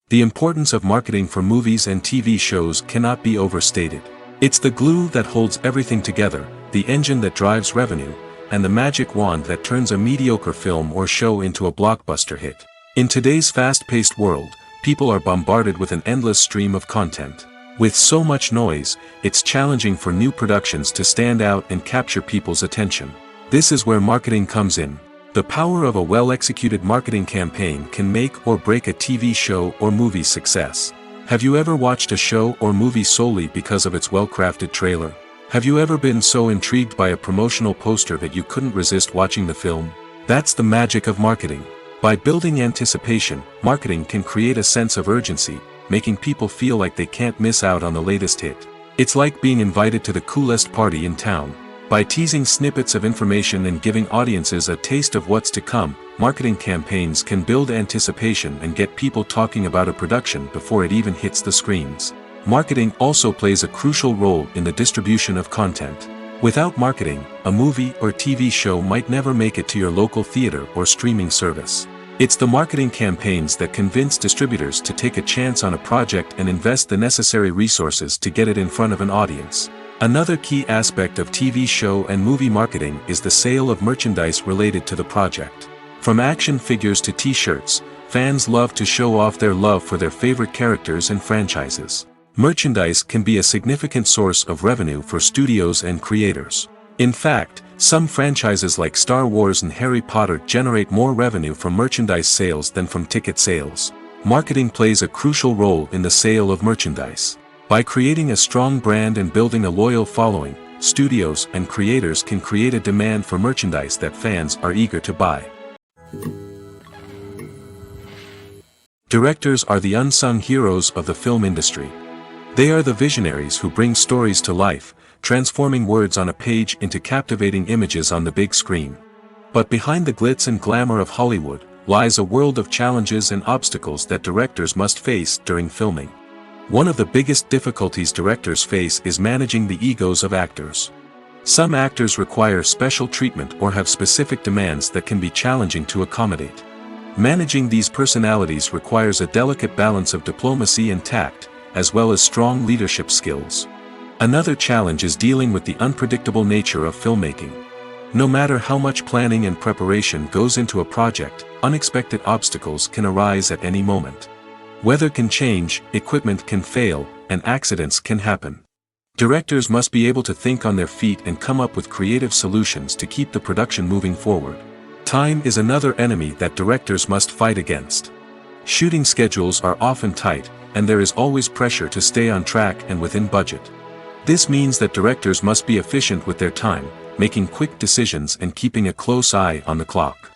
The importance of marketing for movies and TV shows cannot be overstated. It's the glue that holds everything together, the engine that drives revenue, and the magic wand that turns a mediocre film or show into a blockbuster hit. In today's fast-paced world, people are bombarded with an endless stream of content. With so much noise, it's challenging for new productions to stand out and capture people's attention. This is where marketing comes in. The power of a well-executed marketing campaign can make or break a TV show or movie's success. Have you ever watched a show or movie solely because of its well-crafted trailer? Have you ever been so intrigued by a promotional poster that you couldn't resist watching the film? That's the magic of marketing. By building anticipation, marketing can create a sense of urgency, making people feel like they can't miss out on the latest hit. It's like being invited to the coolest party in town. By teasing snippets of information and giving audiences a taste of what's to come, marketing campaigns can build anticipation and get people talking about a production before it even hits the screens. Marketing also plays a crucial role in the distribution of content. Without marketing, a movie or TV show might never make it to your local theater or streaming service. It's the marketing campaigns that convince distributors to take a chance on a project and invest the necessary resources to get it in front of an audience. Another key aspect of TV show and movie marketing is the sale of merchandise related to the project. From action figures to t-shirts, fans love to show off their love for their favorite characters and franchises. Merchandise can be a significant source of revenue for studios and creators. In fact, some franchises like Star Wars and Harry Potter generate more revenue from merchandise sales than from ticket sales. Marketing plays a crucial role in the sale of merchandise. By creating a strong brand and building a loyal following, studios and creators can create a demand for merchandise that fans are eager to buy. Directors are the unsung heroes of the film industry. They are the visionaries who bring stories to life, transforming words on a page into captivating images on the big screen. But behind the glitz and glamour of Hollywood, lies a world of challenges and obstacles that directors must face during filming. One of the biggest difficulties directors face is managing the egos of actors. Some actors require special treatment or have specific demands that can be challenging to accommodate. Managing these personalities requires a delicate balance of diplomacy and tact, as well as strong leadership skills. Another challenge is dealing with the unpredictable nature of filmmaking. No matter how much planning and preparation goes into a project, unexpected obstacles can arise at any moment. Weather can change, equipment can fail, and accidents can happen. Directors must be able to think on their feet and come up with creative solutions to keep the production moving forward. Time is another enemy that directors must fight against. Shooting schedules are often tight, and there is always pressure to stay on track and within budget. This means that directors must be efficient with their time, making quick decisions and keeping a close eye on the clock.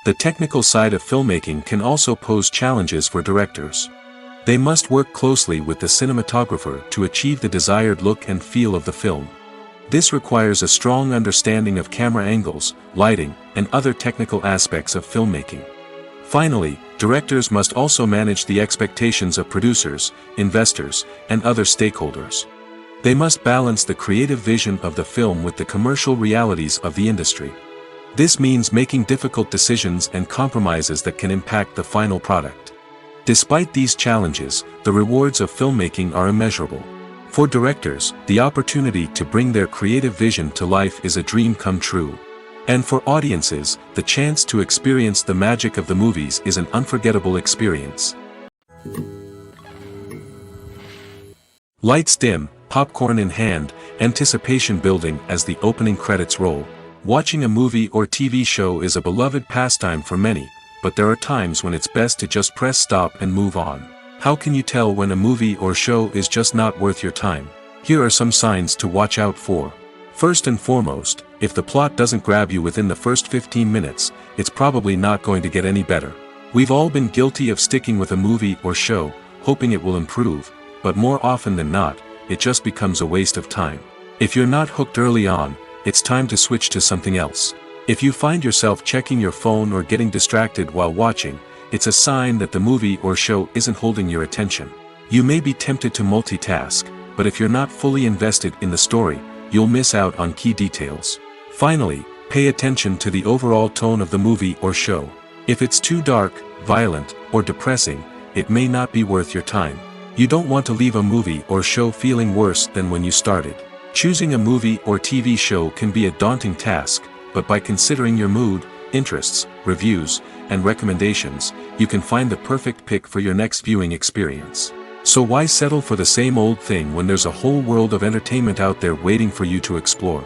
The technical side of filmmaking can also pose challenges for directors. They must work closely with the cinematographer to achieve the desired look and feel of the film. This requires a strong understanding of camera angles, lighting, and other technical aspects of filmmaking. Finally, directors must also manage the expectations of producers, investors, and other stakeholders. They must balance the creative vision of the film with the commercial realities of the industry. This means making difficult decisions and compromises that can impact the final product. Despite these challenges, the rewards of filmmaking are immeasurable. For directors, the opportunity to bring their creative vision to life is a dream come true. And for audiences, the chance to experience the magic of the movies is an unforgettable experience. Lights dim, popcorn in hand, anticipation building as the opening credits roll. Watching a movie or TV show is a beloved pastime for many, but there are times when it's best to just press stop and move on. How can you tell when a movie or show is just not worth your time? Here are some signs to watch out for. First and foremost, if the plot doesn't grab you within the first 15 minutes, it's probably not going to get any better. We've all been guilty of sticking with a movie or show, hoping it will improve, but more often than not, it just becomes a waste of time. If you're not hooked early on, it's time to switch to something else. If you find yourself checking your phone or getting distracted while watching, it's a sign that the movie or show isn't holding your attention. You may be tempted to multitask, but if you're not fully invested in the story, you'll miss out on key details. Finally, pay attention to the overall tone of the movie or show. If it's too dark, violent, or depressing, it may not be worth your time. You don't want to leave a movie or show feeling worse than when you started. Choosing a movie or TV show can be a daunting task, but by considering your mood, interests, reviews, and recommendations, you can find the perfect pick for your next viewing experience. So why settle for the same old thing when there's a whole world of entertainment out there waiting for you to explore?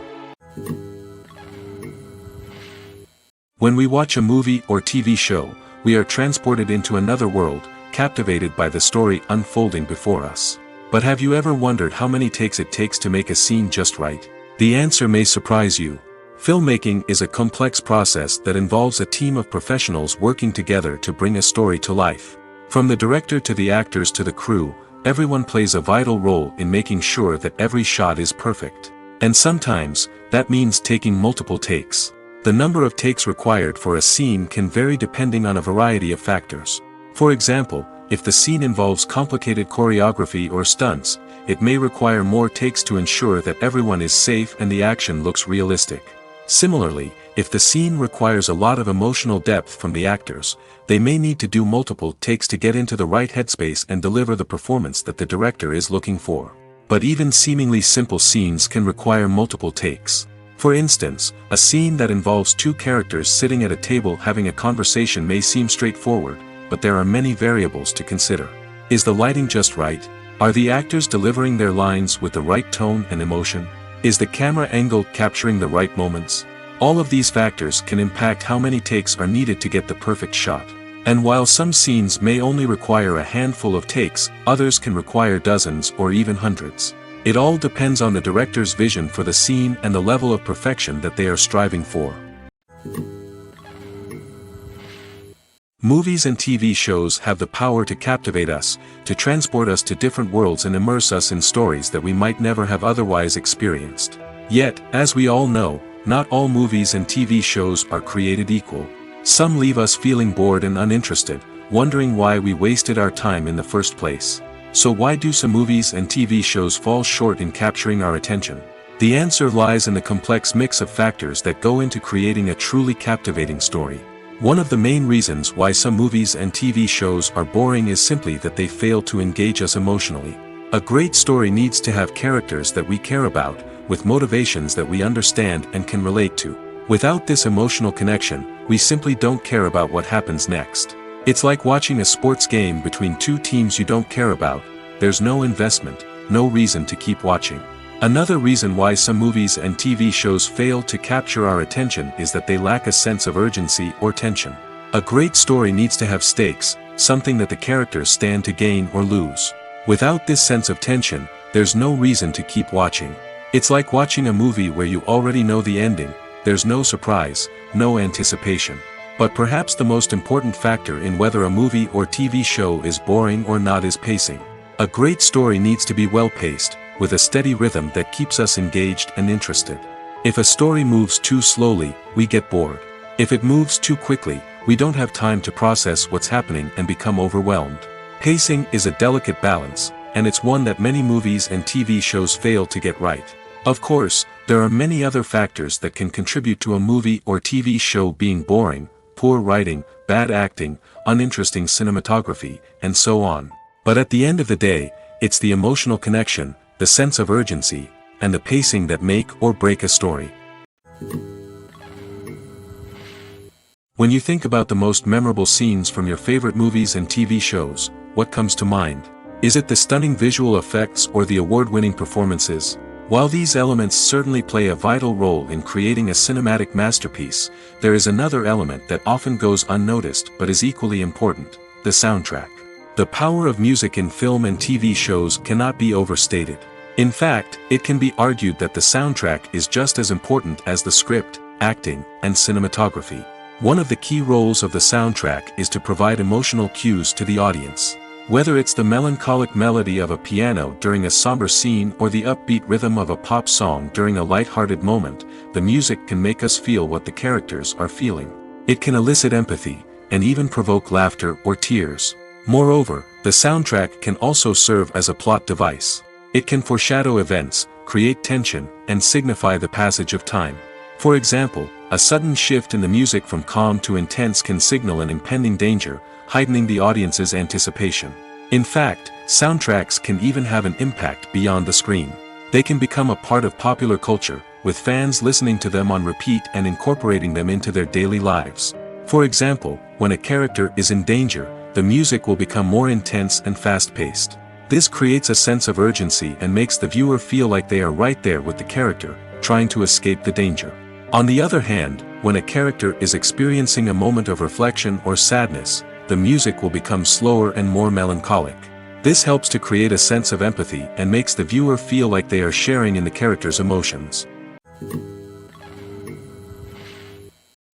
When we watch a movie or TV show, we are transported into another world, captivated by the story unfolding before us. But have you ever wondered how many takes it takes to make a scene just right? The answer may surprise you. Filmmaking is a complex process that involves a team of professionals working together to bring a story to life. From the director to the actors to the crew, everyone plays a vital role in making sure that every shot is perfect. And sometimes, that means taking multiple takes. The number of takes required for a scene can vary depending on a variety of factors. For example, if the scene involves complicated choreography or stunts, it may require more takes to ensure that everyone is safe and the action looks realistic. Similarly, if the scene requires a lot of emotional depth from the actors, they may need to do multiple takes to get into the right headspace and deliver the performance that the director is looking for. But even seemingly simple scenes can require multiple takes. For instance, a scene that involves two characters sitting at a table having a conversation may seem straightforward, but there are many variables to consider. Is the lighting just right? Are the actors delivering their lines with the right tone and emotion? Is the camera angle capturing the right moments? All of these factors can impact how many takes are needed to get the perfect shot. And while some scenes may only require a handful of takes, others can require dozens or even hundreds. It all depends on the director's vision for the scene and the level of perfection that they are striving for. Movies and TV shows have the power to captivate us, to transport us to different worlds and immerse us in stories that we might never have otherwise experienced. Yet, as we all know, not all movies and TV shows are created equal. Some leave us feeling bored and uninterested, wondering why we wasted our time in the first place. So why do some movies and TV shows fall short in capturing our attention? The answer lies in the complex mix of factors that go into creating a truly captivating story. One of the main reasons why some movies and TV shows are boring is simply that they fail to engage us emotionally. A great story needs to have characters that we care about, with motivations that we understand and can relate to. Without this emotional connection, we simply don't care about what happens next. It's like watching a sports game between two teams you don't care about. There's no investment, no reason to keep watching. Another reason why some movies and TV shows fail to capture our attention is that they lack a sense of urgency or tension. A great story needs to have stakes, something that the characters stand to gain or lose. Without this sense of tension, there's no reason to keep watching. It's like watching a movie where you already know the ending. There's no surprise, no anticipation. But perhaps the most important factor in whether a movie or TV show is boring or not is pacing. A great story needs to be well-paced, with a steady rhythm that keeps us engaged and interested. If a story moves too slowly, we get bored. If it moves too quickly, we don't have time to process what's happening and become overwhelmed. Pacing is a delicate balance, and it's one that many movies and TV shows fail to get right. Of course, there are many other factors that can contribute to a movie or TV show being boring: poor writing, bad acting, uninteresting cinematography, and so on. But at the end of the day, it's the emotional connection, the sense of urgency, and the pacing that make or break a story. When you think about the most memorable scenes from your favorite movies and TV shows, what comes to mind? Is it the stunning visual effects or the award-winning performances? While these elements certainly play a vital role in creating a cinematic masterpiece, there is another element that often goes unnoticed but is equally important: the soundtrack. The power of music in film and TV shows cannot be overstated. In fact, it can be argued that the soundtrack is just as important as the script, acting, and cinematography. One of the key roles of the soundtrack is to provide emotional cues to the audience. Whether it's the melancholic melody of a piano during a somber scene or the upbeat rhythm of a pop song during a light-hearted moment, the music can make us feel what the characters are feeling. It can elicit empathy, and even provoke laughter or tears. Moreover, the soundtrack can also serve as a plot device. It can foreshadow events, create tension, and signify the passage of time. For example, a sudden shift in the music from calm to intense can signal an impending danger, heightening the audience's anticipation. In fact, soundtracks can even have an impact beyond the screen. They can become a part of popular culture, with fans listening to them on repeat and incorporating them into their daily lives. For example, when a character is in danger, the music will become more intense and fast-paced. This creates a sense of urgency and makes the viewer feel like they are right there with the character, trying to escape the danger. On the other hand, when a character is experiencing a moment of reflection or sadness, the music will become slower and more melancholic. This helps to create a sense of empathy and makes the viewer feel like they are sharing in the character's emotions.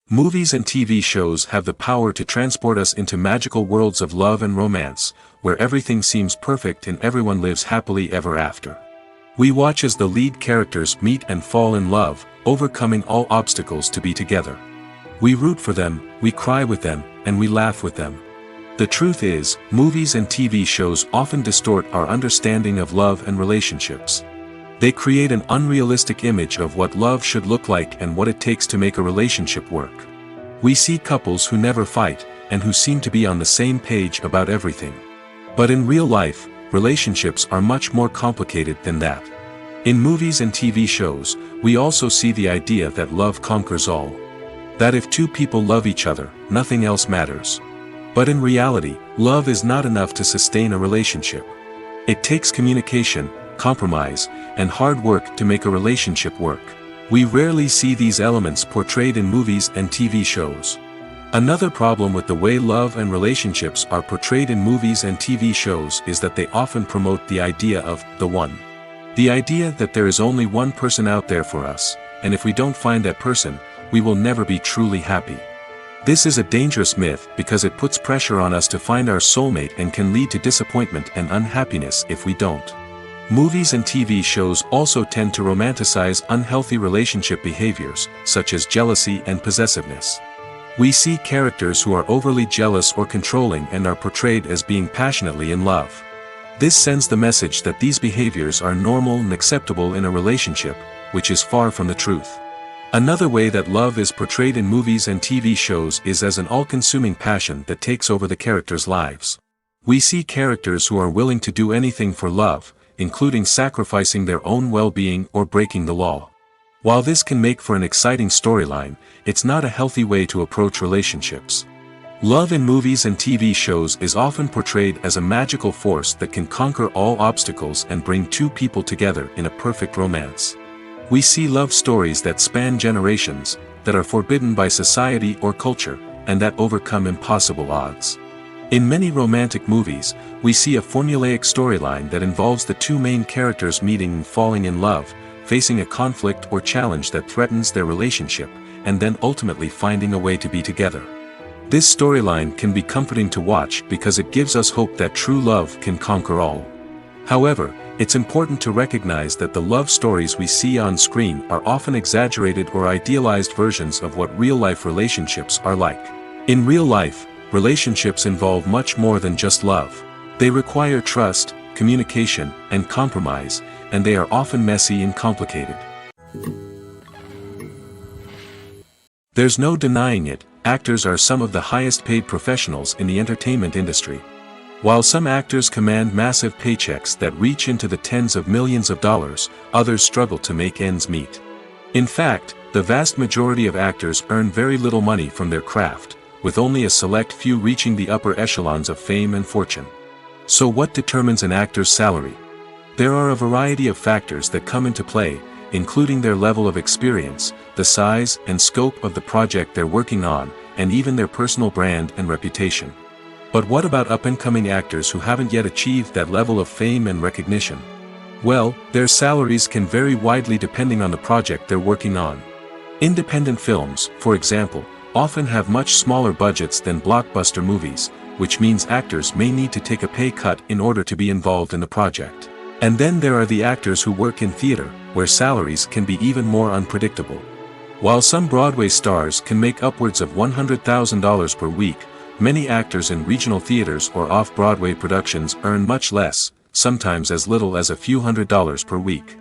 Movies and TV shows have the power to transport us into magical worlds of love and romance, where everything seems perfect and everyone lives happily ever after. We watch as the lead characters meet and fall in love, overcoming all obstacles to be together. We root for them, we cry with them, and we laugh with them. The truth is, movies and TV shows often distort our understanding of love and relationships. They create an unrealistic image of what love should look like and what it takes to make a relationship work. We see couples who never fight, and who seem to be on the same page about everything. But in real life, relationships are much more complicated than that. In movies and TV shows, we also see the idea that love conquers all. That if two people love each other, nothing else matters. But in reality, love is not enough to sustain a relationship. It takes communication, compromise, and hard work to make a relationship work. We rarely see these elements portrayed in movies and TV shows. Another problem with the way love and relationships are portrayed in movies and TV shows is that they often promote the idea of the one. The idea that there is only one person out there for us, and if we don't find that person, we will never be truly happy. This is a dangerous myth because it puts pressure on us to find our soulmate and can lead to disappointment and unhappiness if we don't. Movies and TV shows also tend to romanticize unhealthy relationship behaviors, such as jealousy and possessiveness. We see characters who are overly jealous or controlling and are portrayed as being passionately in love. This sends the message that these behaviors are normal and acceptable in a relationship, which is far from the truth. Another way that love is portrayed in movies and TV shows is as an all-consuming passion that takes over the characters' lives. We see characters who are willing to do anything for love, including sacrificing their own well-being or breaking the law. While this can make for an exciting storyline, it's not a healthy way to approach relationships. Love in movies and TV shows is often portrayed as a magical force that can conquer all obstacles and bring two people together in a perfect romance. We see love stories that span generations, that are forbidden by society or culture, and that overcome impossible odds. In many romantic movies, we see a formulaic storyline that involves the two main characters meeting and falling in love, facing a conflict or challenge that threatens their relationship, and then ultimately finding a way to be together. This storyline can be comforting to watch because it gives us hope that true love can conquer all. However, it's important to recognize that the love stories we see on screen are often exaggerated or idealized versions of what real-life relationships are like. In real life, relationships involve much more than just love. They require trust, communication, and compromise, and they are often messy and complicated. There's no denying it, actors are some of the highest-paid professionals in the entertainment industry. While some actors command massive paychecks that reach into the tens of millions of dollars, others struggle to make ends meet. In fact, The vast majority of actors earn very little money from their craft, with only a select few reaching the upper echelons of fame and fortune. So what determines an actor's salary? There are a variety of factors that come into play, including their level of experience, the size and scope of the project they're working on, and even their personal brand and reputation. But what about up-and-coming actors who haven't yet achieved that level of fame and recognition? Well, their salaries can vary widely depending on the project they're working on. Independent films, for example, often have much smaller budgets than blockbuster movies, which means actors may need to take a pay cut in order to be involved in the project. And then there are the actors who work in theater, where salaries can be even more unpredictable. While some Broadway stars can make upwards of $100,000 per week, many actors in regional theaters or off-Broadway productions earn much less, sometimes as little as a few $100s per week.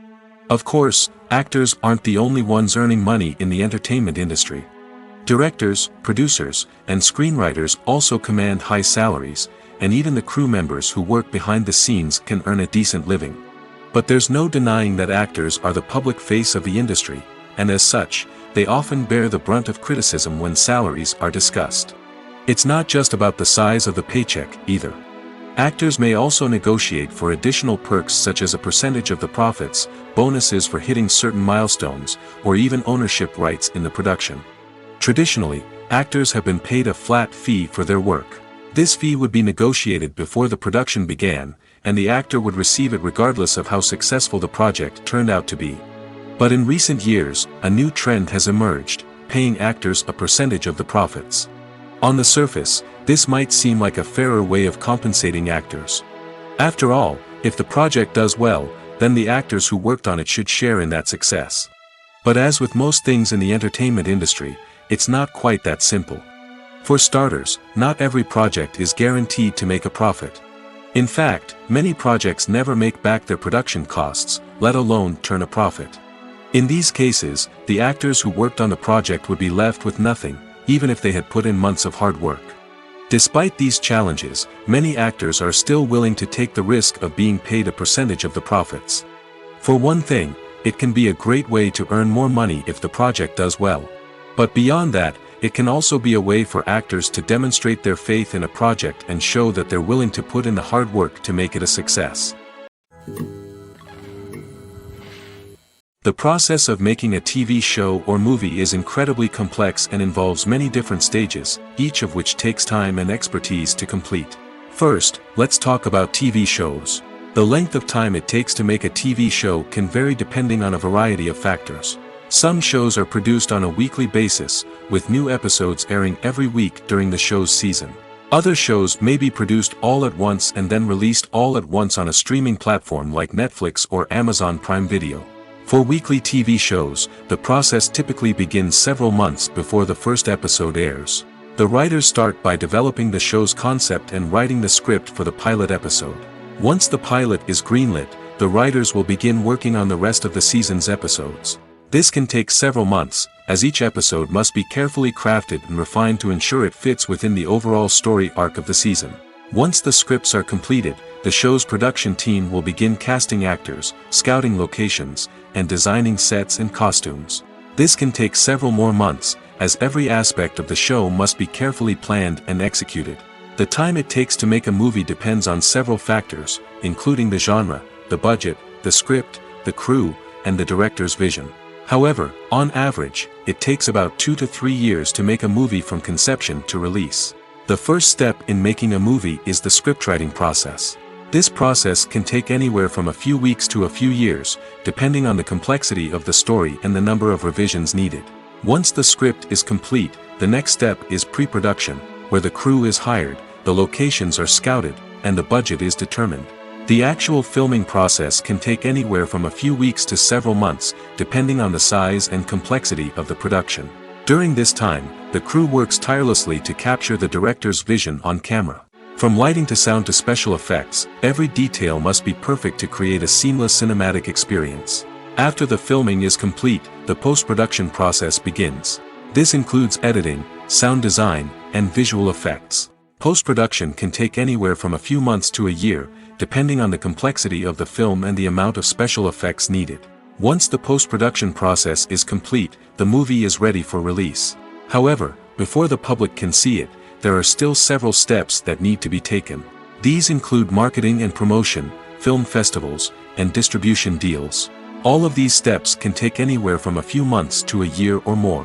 Of course, actors aren't the only ones earning money in the entertainment industry. Directors, producers, and screenwriters also command high salaries, and even the crew members who work behind the scenes can earn a decent living. But there's no denying that actors are the public face of the industry, and as such, they often bear the brunt of criticism when salaries are discussed. It's not just about the size of the paycheck, either. Actors may also negotiate for additional perks such as a percentage of the profits, bonuses for hitting certain milestones, or even ownership rights in the production. Traditionally, actors have been paid a flat fee for their work. This fee would be negotiated before the production began, and the actor would receive it regardless of how successful the project turned out to be. But in recent years, a new trend has emerged, paying actors a percentage of the profits. On the surface, this might seem like a fairer way of compensating actors. After all, if the project does well, then the actors who worked on it should share in that success. But as with most things in the entertainment industry, it's not quite that simple. For starters, not every project is guaranteed to make a profit. In fact, many projects never make back their production costs, let alone turn a profit. In these cases, the actors who worked on the project would be left with nothing, even if they had put in months of hard work. Despite these challenges, many actors are still willing to take the risk of being paid a percentage of the profits. For one thing, it can be a great way to earn more money if the project does well. But beyond that, it can also be a way for actors to demonstrate their faith in a project and show that they're willing to put in the hard work to make it a success. The process of making a TV show or movie is incredibly complex and involves many different stages, each of which takes time and expertise to complete. First, let's talk about TV shows. The length of time it takes to make a TV show can vary depending on a variety of factors. Some shows are produced on a weekly basis, with new episodes airing every week during the show's season. Other shows may be produced all at once and then released all at once on a streaming platform like Netflix or Amazon Prime Video. For weekly TV shows, the process typically begins several months before the first episode airs. The writers start by developing the show's concept and writing the script for the pilot episode. Once the pilot is greenlit, the writers will begin working on the rest of the season's episodes. This can take several months, as each episode must be carefully crafted and refined to ensure it fits within the overall story arc of the season. Once the scripts are completed, the show's production team will begin casting actors, scouting locations, and designing sets and costumes. This can take several more months, as every aspect of the show must be carefully planned and executed. The time it takes to make a movie depends on several factors, including the genre, the budget, the script, the crew, and the director's vision. However, on average, it takes about 2 to 3 years to make a movie from conception to release. The first step in making a movie is the scriptwriting process. This process can take anywhere from a few weeks to a few years, depending on the complexity of the story and the number of revisions needed. Once the script is complete, the next step is pre-production, where the crew is hired, the locations are scouted, and the budget is determined. The actual filming process can take anywhere from a few weeks to several months, depending on the size and complexity of the production. During this time, the crew works tirelessly to capture the director's vision on camera. From lighting to sound to special effects, every detail must be perfect to create a seamless cinematic experience. After the filming is complete, the post-production process begins. This includes editing, sound design, and visual effects. Post-production can take anywhere from a few months to a year, depending on the complexity of the film and the amount of special effects needed. Once the post-production process is complete, the movie is ready for release. However, before the public can see it, there are still several steps that need to be taken. These include marketing and promotion, film festivals, and distribution deals. All of these steps can take anywhere from a few months to a year or more.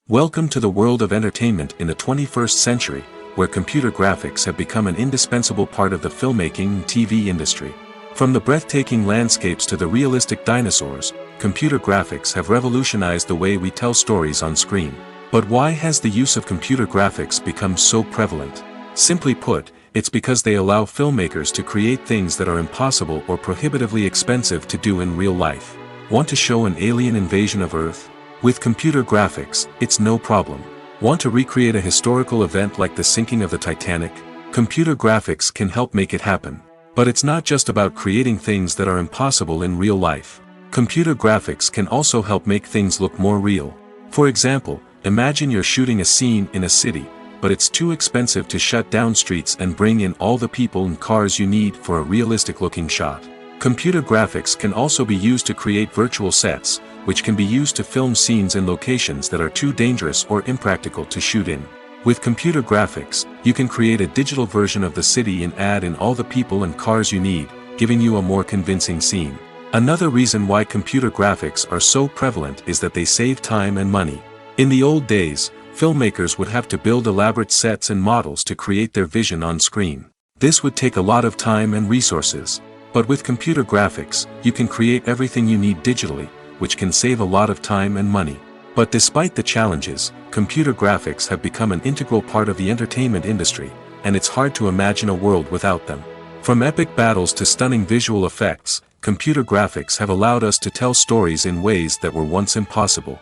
Welcome to the world of entertainment in the 21st century, where computer graphics have become an indispensable part of the filmmaking and TV industry. From the breathtaking landscapes to the realistic dinosaurs, computer graphics have revolutionized the way we tell stories on screen. But why has the use of computer graphics become so prevalent? Simply put, it's because they allow filmmakers to create things that are impossible or prohibitively expensive to do in real life. Want to show an alien invasion of Earth? With computer graphics, it's no problem. Want to recreate a historical event like the sinking of the Titanic? Computer graphics can help make it happen. But it's not just about creating things that are impossible in real life. Computer graphics can also help make things look more real. For example, imagine you're shooting a scene in a city, but it's too expensive to shut down streets and bring in all the people and cars you need for a realistic-looking shot. Computer graphics can also be used to create virtual sets, which can be used to film scenes in locations that are too dangerous or impractical to shoot in. With computer graphics, you can create a digital version of the city and add in all the people and cars you need, giving you a more convincing scene. Another reason why computer graphics are so prevalent is that they save time and money. In the old days, filmmakers would have to build elaborate sets and models to create their vision on screen. This would take a lot of time and resources. But with computer graphics, you can create everything you need digitally, which can save a lot of time and money. But despite the challenges, computer graphics have become an integral part of the entertainment industry, and it's hard to imagine a world without them. From epic battles to stunning visual effects, computer graphics have allowed us to tell stories in ways that were once impossible.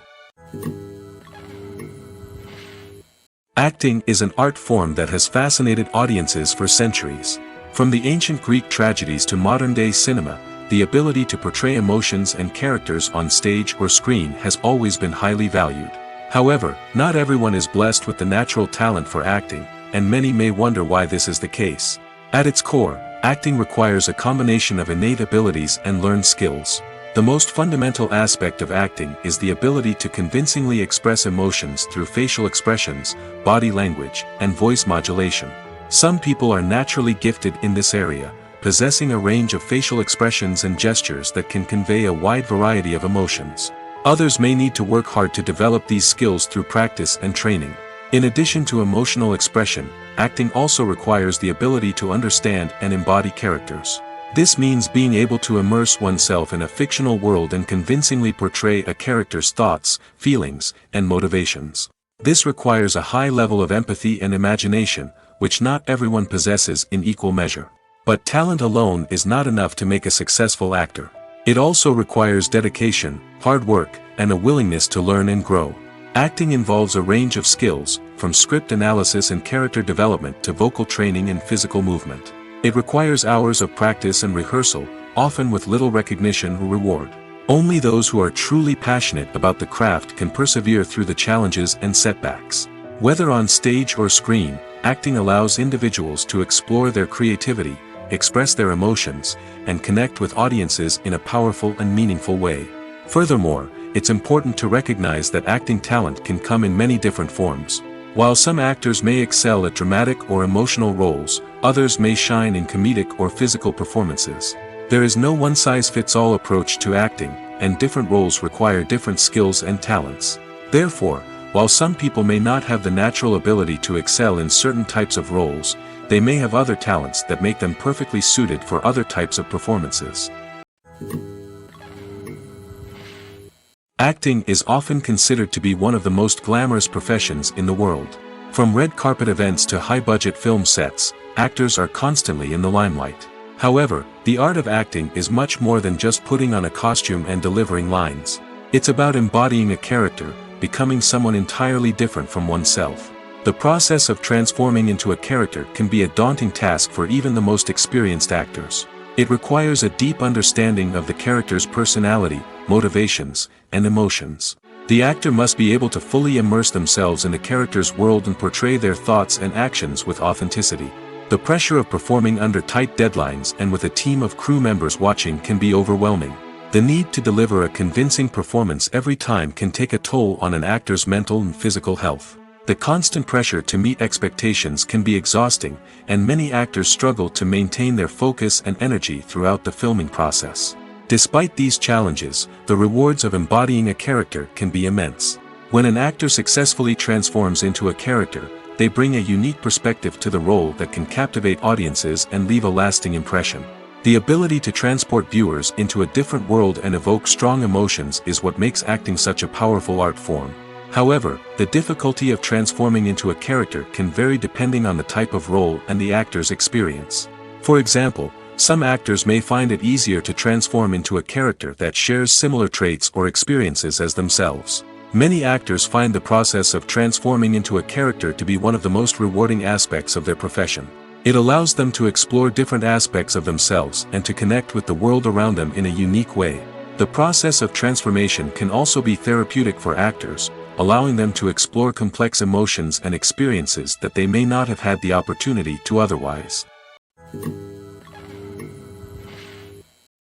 Acting is an art form that has fascinated audiences for centuries. From the ancient Greek tragedies to modern-day cinema, the ability to portray emotions and characters on stage or screen has always been highly valued. However, not everyone is blessed with the natural talent for acting, and many may wonder why this is the case. At its core, acting requires a combination of innate abilities and learned skills. The most fundamental aspect of acting is the ability to convincingly express emotions through facial expressions, body language, and voice modulation. Some people are naturally gifted in this area, possessing a range of facial expressions and gestures that can convey a wide variety of emotions. Others may need to work hard to develop these skills through practice and training. In addition to emotional expression, acting also requires the ability to understand and embody characters. This means being able to immerse oneself in a fictional world and convincingly portray a character's thoughts, feelings, and motivations. This requires a high level of empathy and imagination, which not everyone possesses in equal measure. But talent alone is not enough to make a successful actor. It also requires dedication, hard work, and a willingness to learn and grow. Acting involves a range of skills, from script analysis and character development to vocal training and physical movement. It requires hours of practice and rehearsal, often with little recognition or reward. Only those who are truly passionate about the craft can persevere through the challenges and setbacks. Whether on stage or screen, acting allows individuals to explore their creativity, express their emotions, and connect with audiences in a powerful and meaningful way. Furthermore, it's important to recognize that acting talent can come in many different forms. While some actors may excel at dramatic or emotional roles, others may shine in comedic or physical performances. There is no one-size-fits-all approach to acting, and different roles require different skills and talents. Therefore, while some people may not have the natural ability to excel in certain types of roles, they may have other talents that make them perfectly suited for other types of performances. Acting is often considered to be one of the most glamorous professions in the world. From red carpet events to high-budget film sets, actors are constantly in the limelight. However, the art of acting is much more than just putting on a costume and delivering lines. It's about embodying a character, becoming someone entirely different from oneself. The process of transforming into a character can be a daunting task for even the most experienced actors. It requires a deep understanding of the character's personality, motivations, and emotions. The actor must be able to fully immerse themselves in the character's world and portray their thoughts and actions with authenticity. The pressure of performing under tight deadlines and with a team of crew members watching can be overwhelming. The need to deliver a convincing performance every time can take a toll on an actor's mental and physical health. The constant pressure to meet expectations can be exhausting, and many actors struggle to maintain their focus and energy throughout the filming process. Despite these challenges, the rewards of embodying a character can be immense. When an actor successfully transforms into a character, they bring a unique perspective to the role that can captivate audiences and leave a lasting impression. The ability to transport viewers into a different world and evoke strong emotions is what makes acting such a powerful art form. However, the difficulty of transforming into a character can vary depending on the type of role and the actor's experience. For example, some actors may find it easier to transform into a character that shares similar traits or experiences as themselves. Many actors find the process of transforming into a character to be one of the most rewarding aspects of their profession. It allows them to explore different aspects of themselves and to connect with the world around them in a unique way. The process of transformation can also be therapeutic for actors, allowing them to explore complex emotions and experiences that they may not have had the opportunity to otherwise.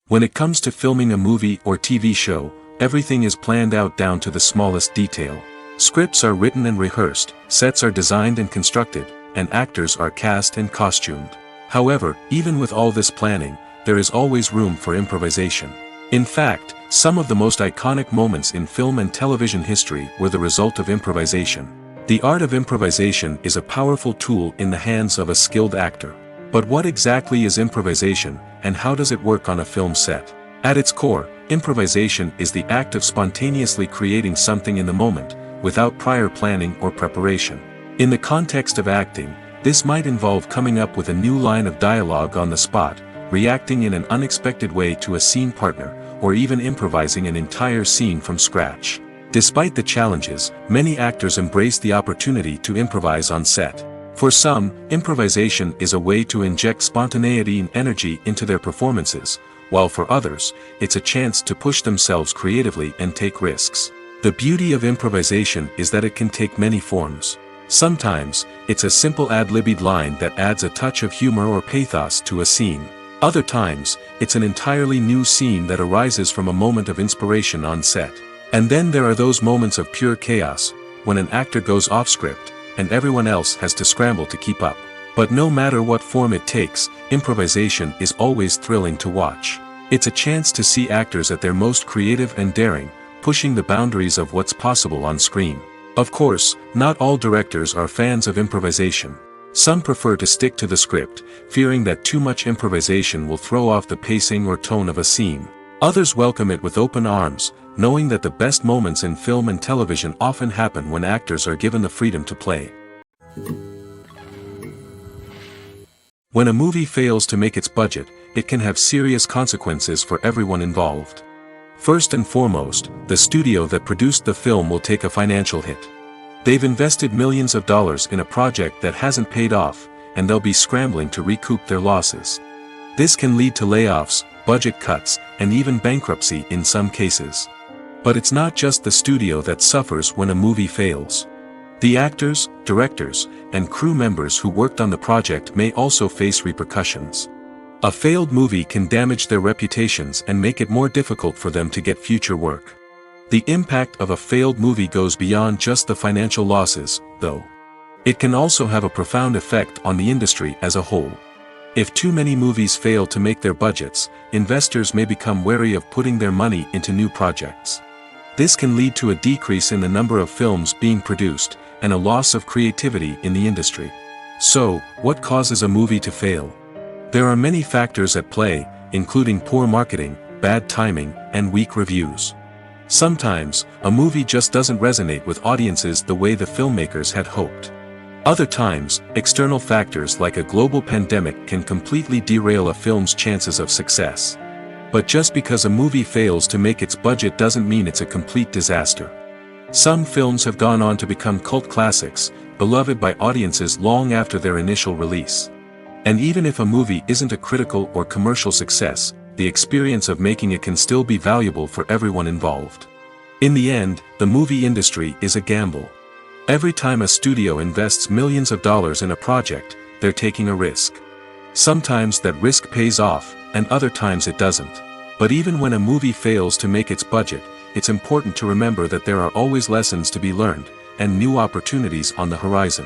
When it comes to filming a movie or TV show, everything is planned out down to the smallest detail. Scripts are written and rehearsed, sets are designed and constructed, and actors are cast and costumed. However, even with all this planning, there is always room for improvisation. In fact, some of the most iconic moments in film and television history were the result of improvisation. The art of improvisation is a powerful tool in the hands of a skilled actor. But what exactly is improvisation, and how does it work on a film set? At its core, improvisation is the act of spontaneously creating something in the moment, without prior planning or preparation. In the context of acting, this might involve coming up with a new line of dialogue on the spot, reacting in an unexpected way to a scene partner, or even improvising an entire scene from scratch. Despite the challenges, many actors embrace the opportunity to improvise on set. For some, improvisation is a way to inject spontaneity and energy into their performances, while for others, it's a chance to push themselves creatively and take risks. The beauty of improvisation is that it can take many forms. Sometimes, it's a simple ad-libbed line that adds a touch of humor or pathos to a scene. Other times, it's an entirely new scene that arises from a moment of inspiration on set. And then there are those moments of pure chaos, when an actor goes off script, and everyone else has to scramble to keep up. But no matter what form it takes, improvisation is always thrilling to watch. It's a chance to see actors at their most creative and daring, pushing the boundaries of what's possible on screen. Of course, not all directors are fans of improvisation. Some prefer to stick to the script, fearing that too much improvisation will throw off the pacing or tone of a scene. Others welcome it with open arms, knowing that the best moments in film and television often happen when actors are given the freedom to play. When a movie fails to make its budget, it can have serious consequences for everyone involved. First and foremost, the studio that produced the film will take a financial hit. They've invested millions of dollars in a project that hasn't paid off, and they'll be scrambling to recoup their losses. This can lead to layoffs, budget cuts, and even bankruptcy in some cases. But it's not just the studio that suffers when a movie fails. The actors, directors, and crew members who worked on the project may also face repercussions. A failed movie can damage their reputations and make it more difficult for them to get future work. The impact of a failed movie goes beyond just the financial losses, though. It can also have a profound effect on the industry as a whole. If too many movies fail to make their budgets, investors may become wary of putting their money into new projects. This can lead to a decrease in the number of films being produced, and a loss of creativity in the industry. So, what causes a movie to fail? There are many factors at play, including poor marketing, bad timing, and weak reviews. Sometimes, a movie just doesn't resonate with audiences the way the filmmakers had hoped. Other times, external factors like a global pandemic can completely derail a film's chances of success. But just because a movie fails to make its budget doesn't mean it's a complete disaster. Some films have gone on to become cult classics, beloved by audiences long after their initial release. And even if a movie isn't a critical or commercial success, the experience of making it can still be valuable for everyone involved. In the end, the movie industry is a gamble. Every time a studio invests millions of dollars in a project, they're taking a risk. Sometimes that risk pays off, and other times it doesn't. But even when a movie fails to make its budget, it's important to remember that there are always lessons to be learned, and new opportunities on the horizon.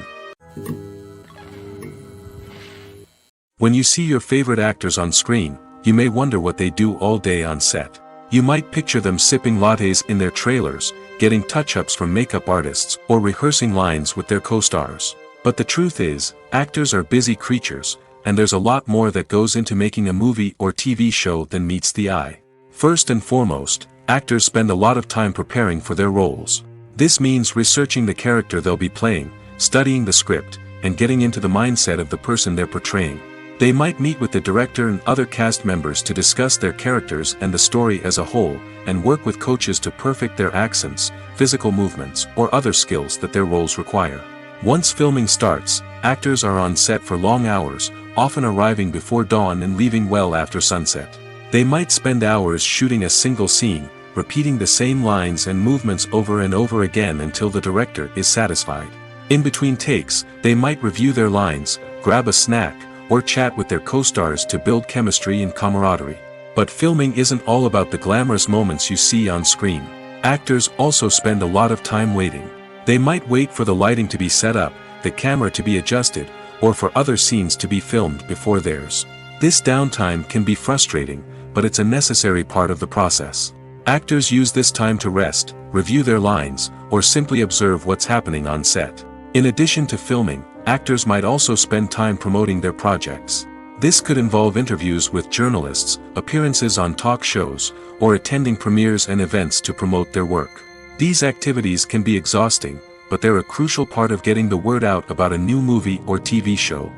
When you see your favorite actors on screen, you may wonder what they do all day on set. You might picture them sipping lattes in their trailers, getting touch-ups from makeup artists, or rehearsing lines with their co-stars. But the truth is, actors are busy creatures, and there's a lot more that goes into making a movie or TV show than meets the eye. First and foremost, actors spend a lot of time preparing for their roles. This means researching the character they'll be playing, studying the script, and getting into the mindset of the person they're portraying. They might meet with the director and other cast members to discuss their characters and the story as a whole, and work with coaches to perfect their accents, physical movements, or other skills that their roles require. Once filming starts, actors are on set for long hours, often arriving before dawn and leaving well after sunset. They might spend hours shooting a single scene, repeating the same lines and movements over and over again until the director is satisfied. In between takes, they might review their lines, grab a snack, or chat with their co-stars to build chemistry and camaraderie. But filming isn't all about the glamorous moments you see on screen. Actors also spend a lot of time waiting. They might wait for the lighting to be set up, the camera to be adjusted, or for other scenes to be filmed before theirs. This downtime can be frustrating, but it's a necessary part of the process. Actors use this time to rest, review their lines, or simply observe what's happening on set. In addition to filming, actors might also spend time promoting their projects. This could involve interviews with journalists, appearances on talk shows, or attending premieres and events to promote their work. These activities can be exhausting, but they're a crucial part of getting the word out about a new movie or TV show.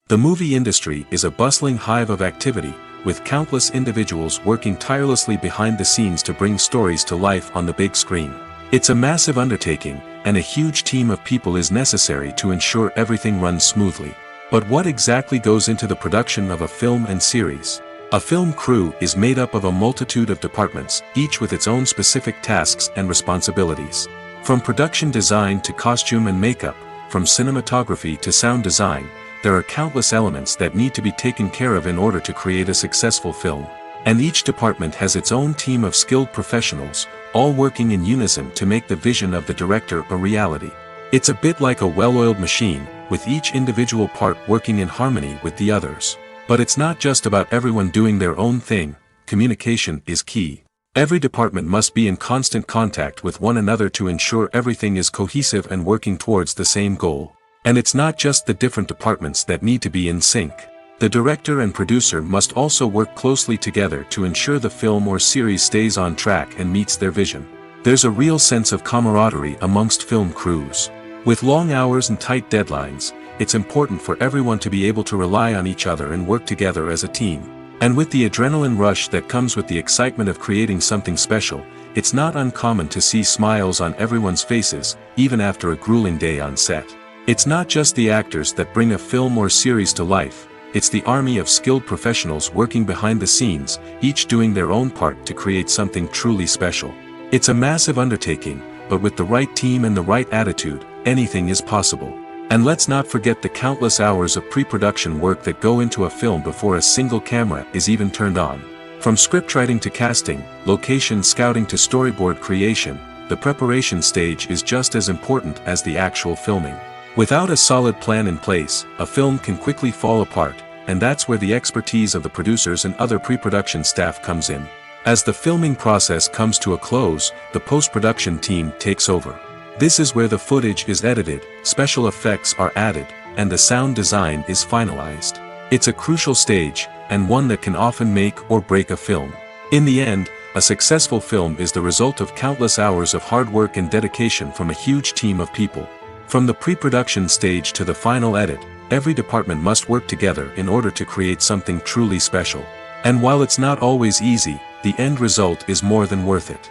The movie industry is a bustling hive of activity, with countless individuals working tirelessly behind the scenes to bring stories to life on the big screen. It's a massive undertaking, and a huge team of people is necessary to ensure everything runs smoothly. But what exactly goes into the production of a film and series? A film crew is made up of a multitude of departments, each with its own specific tasks and responsibilities. From production design to costume and makeup, from cinematography to sound design, there are countless elements that need to be taken care of in order to create a successful film. And each department has its own team of skilled professionals, all working in unison to make the vision of the director a reality. It's a bit like a well-oiled machine, with each individual part working in harmony with the others. But it's not just about everyone doing their own thing. Communication is key. Every department must be in constant contact with one another to ensure everything is cohesive and working towards the same goal. And it's not just the different departments that need to be in sync. The director and producer must also work closely together to ensure the film or series stays on track and meets their vision. There's a real sense of camaraderie amongst film crews. With long hours and tight deadlines, it's important for everyone to be able to rely on each other and work together as a team. And with the adrenaline rush that comes with the excitement of creating something special, it's not uncommon to see smiles on everyone's faces, even after a grueling day on set. It's not just the actors that bring a film or series to life. It's the army of skilled professionals working behind the scenes, each doing their own part to create something truly special. It's a massive undertaking, but with the right team and the right attitude, anything is possible. And let's not forget the countless hours of pre-production work that go into a film before a single camera is even turned on. From scriptwriting to casting, location scouting to storyboard creation, the preparation stage is just as important as the actual filming. Without a solid plan in place, a film can quickly fall apart, and that's where the expertise of the producers and other pre-production staff comes in. As the filming process comes to a close, the post-production team takes over. This is where the footage is edited, special effects are added, and the sound design is finalized. It's a crucial stage, and one that can often make or break a film. In the end, a successful film is the result of countless hours of hard work and dedication from a huge team of people. From the pre-production stage to the final edit, every department must work together in order to create something truly special. And while it's not always easy, the end result is more than worth it.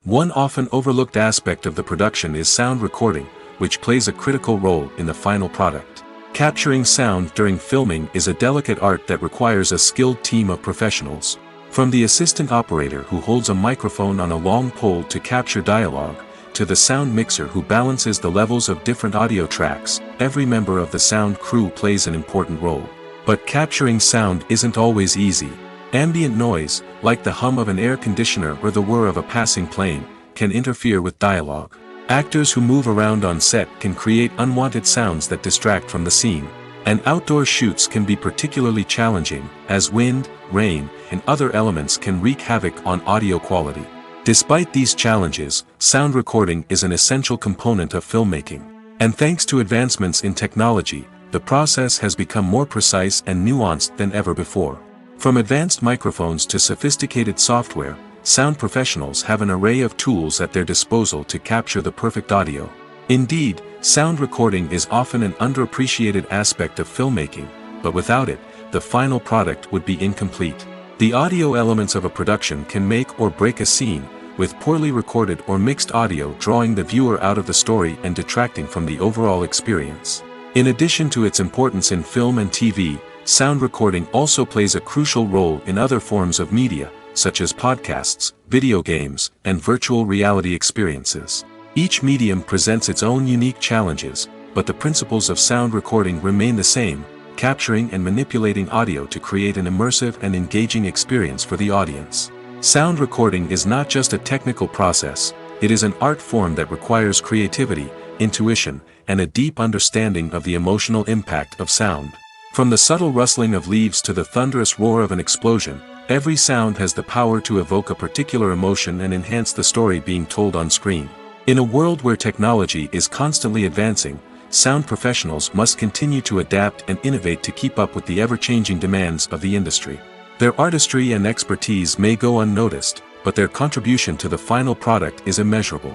One often overlooked aspect of the production is sound recording, which plays a critical role in the final product. Capturing sound during filming is a delicate art that requires a skilled team of professionals. From the assistant operator who holds a microphone on a long pole to capture dialogue, to the sound mixer who balances the levels of different audio tracks. Every member of the sound crew plays an important role. But capturing sound isn't always easy. Ambient noise, like the hum of an air conditioner or the whir of a passing plane, can interfere with dialogue. Actors who move around on set can create unwanted sounds that distract from the scene. And outdoor shoots can be particularly challenging, as wind, rain, and other elements can wreak havoc on audio quality. Despite these challenges, sound recording is an essential component of filmmaking. And thanks to advancements in technology, the process has become more precise and nuanced than ever before. From advanced microphones to sophisticated software, sound professionals have an array of tools at their disposal to capture the perfect audio. Indeed, sound recording is often an underappreciated aspect of filmmaking, but without it, the final product would be incomplete. The audio elements of a production can make or break a scene, with poorly recorded or mixed audio drawing the viewer out of the story and detracting from the overall experience. In addition to its importance in film and TV, sound recording also plays a crucial role in other forms of media, such as podcasts, video games, and virtual reality experiences. Each medium presents its own unique challenges, but the principles of sound recording remain the same: capturing and manipulating audio to create an immersive and engaging experience for the audience. Sound recording is not just a technical process, it is an art form that requires creativity, intuition, and a deep understanding of the emotional impact of sound. From the subtle rustling of leaves to the thunderous roar of an explosion, every sound has the power to evoke a particular emotion and enhance the story being told on screen. In a world where technology is constantly advancing, sound professionals must continue to adapt and innovate to keep up with the ever-changing demands of the industry. Their artistry and expertise may go unnoticed, but their contribution to the final product is immeasurable.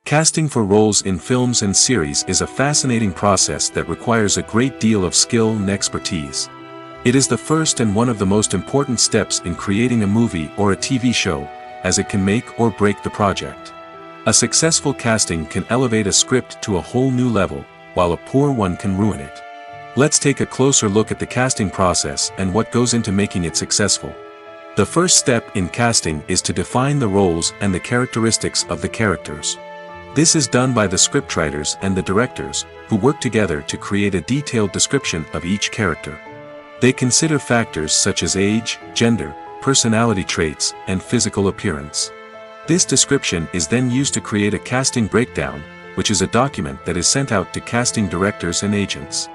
Casting for roles in films and series is a fascinating process that requires a great deal of skill and expertise. It is the first and one of the most important steps in creating a movie or a TV show, as it can make or break the project. A successful casting can elevate a script to a whole new level, while a poor one can ruin it. Let's take a closer look at the casting process and what goes into making it successful. The first step in casting is to define the roles and the characteristics of the characters. This is done by the scriptwriters and the directors, who work together to create a detailed description of each character. They consider factors such as age, gender, personality traits, and physical appearance. This description is then used to create a casting breakdown, which is a document that is sent out to casting directors and agents.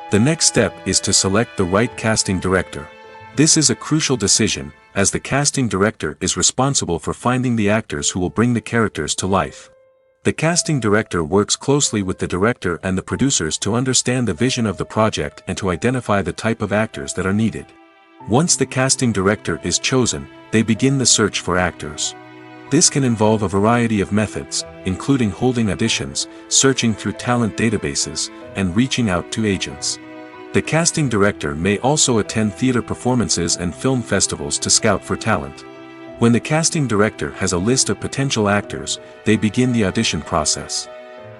The next step is to select the right casting director. This is a crucial decision, as the casting director is responsible for finding the actors who will bring the characters to life. The casting director works closely with the director and the producers to understand the vision of the project and to identify the type of actors that are needed. Once the casting director is chosen, they begin the search for actors. This can involve a variety of methods, including holding auditions, searching through talent databases, and reaching out to agents. The casting director may also attend theater performances and film festivals to scout for talent. When the casting director has a list of potential actors, they begin the audition process.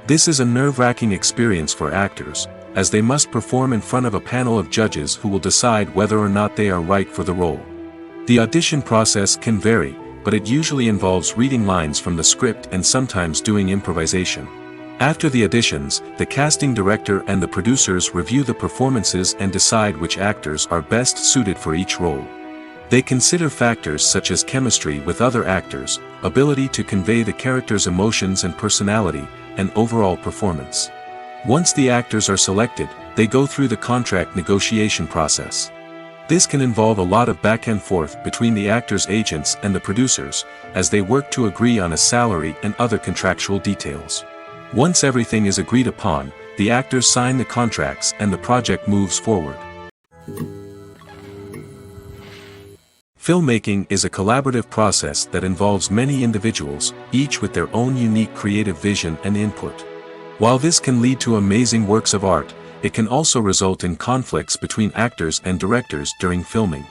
This is a nerve-wracking experience for actors, as they must perform in front of a panel of judges who will decide whether or not they are right for the role. The audition process can vary, but it usually involves reading lines from the script and sometimes doing improvisation. After the auditions, the casting director and the producers review the performances and decide which actors are best suited for each role. They consider factors such as chemistry with other actors, ability to convey the character's emotions and personality, and overall performance. Once the actors are selected, they go through the contract negotiation process. This can involve a lot of back and forth between the actors' agents and the producers, as they work to agree on a salary and other contractual details. Once everything is agreed upon, the actors sign the contracts and the project moves forward. Filmmaking is a collaborative process that involves many individuals, each with their own unique creative vision and input. While this can lead to amazing works of art, it can also result in conflicts between actors and directors during filming.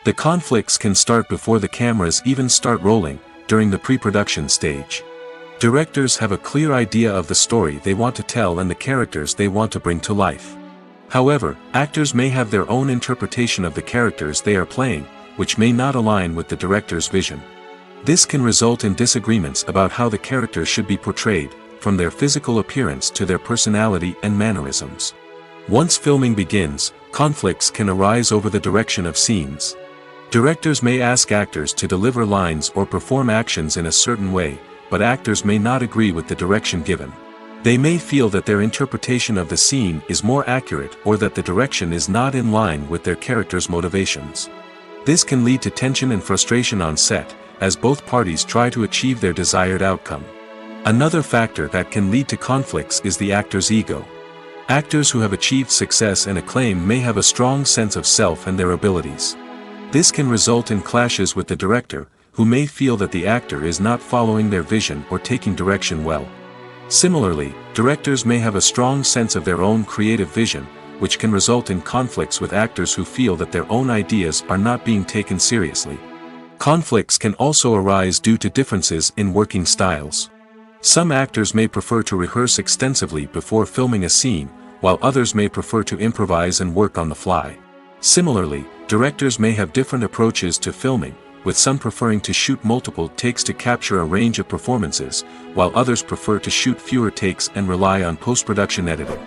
The conflicts can start before the cameras even start rolling, during the pre-production stage. Directors have a clear idea of the story they want to tell and the characters they want to bring to life. However, actors may have their own interpretation of the characters they are playing, which may not align with the director's vision. This can result in disagreements about how the characters should be portrayed, from their physical appearance to their personality and mannerisms. Once filming begins, conflicts can arise over the direction of scenes. Directors may ask actors to deliver lines or perform actions in a certain way, but actors may not agree with the direction given. They may feel that their interpretation of the scene is more accurate or that the direction is not in line with their character's motivations. This can lead to tension and frustration on set, as both parties try to achieve their desired outcome. Another factor that can lead to conflicts is the actor's ego. Actors who have achieved success and acclaim may have a strong sense of self and their abilities. This can result in clashes with the director, who may feel that the actor is not following their vision or taking direction well. Similarly, directors may have a strong sense of their own creative vision, which can result in conflicts with actors who feel that their own ideas are not being taken seriously. Conflicts can also arise due to differences in working styles. Some actors may prefer to rehearse extensively before filming a scene, while others may prefer to improvise and work on the fly. Similarly, directors may have different approaches to filming, with some preferring to shoot multiple takes to capture a range of performances, while others prefer to shoot fewer takes and rely on post-production editing.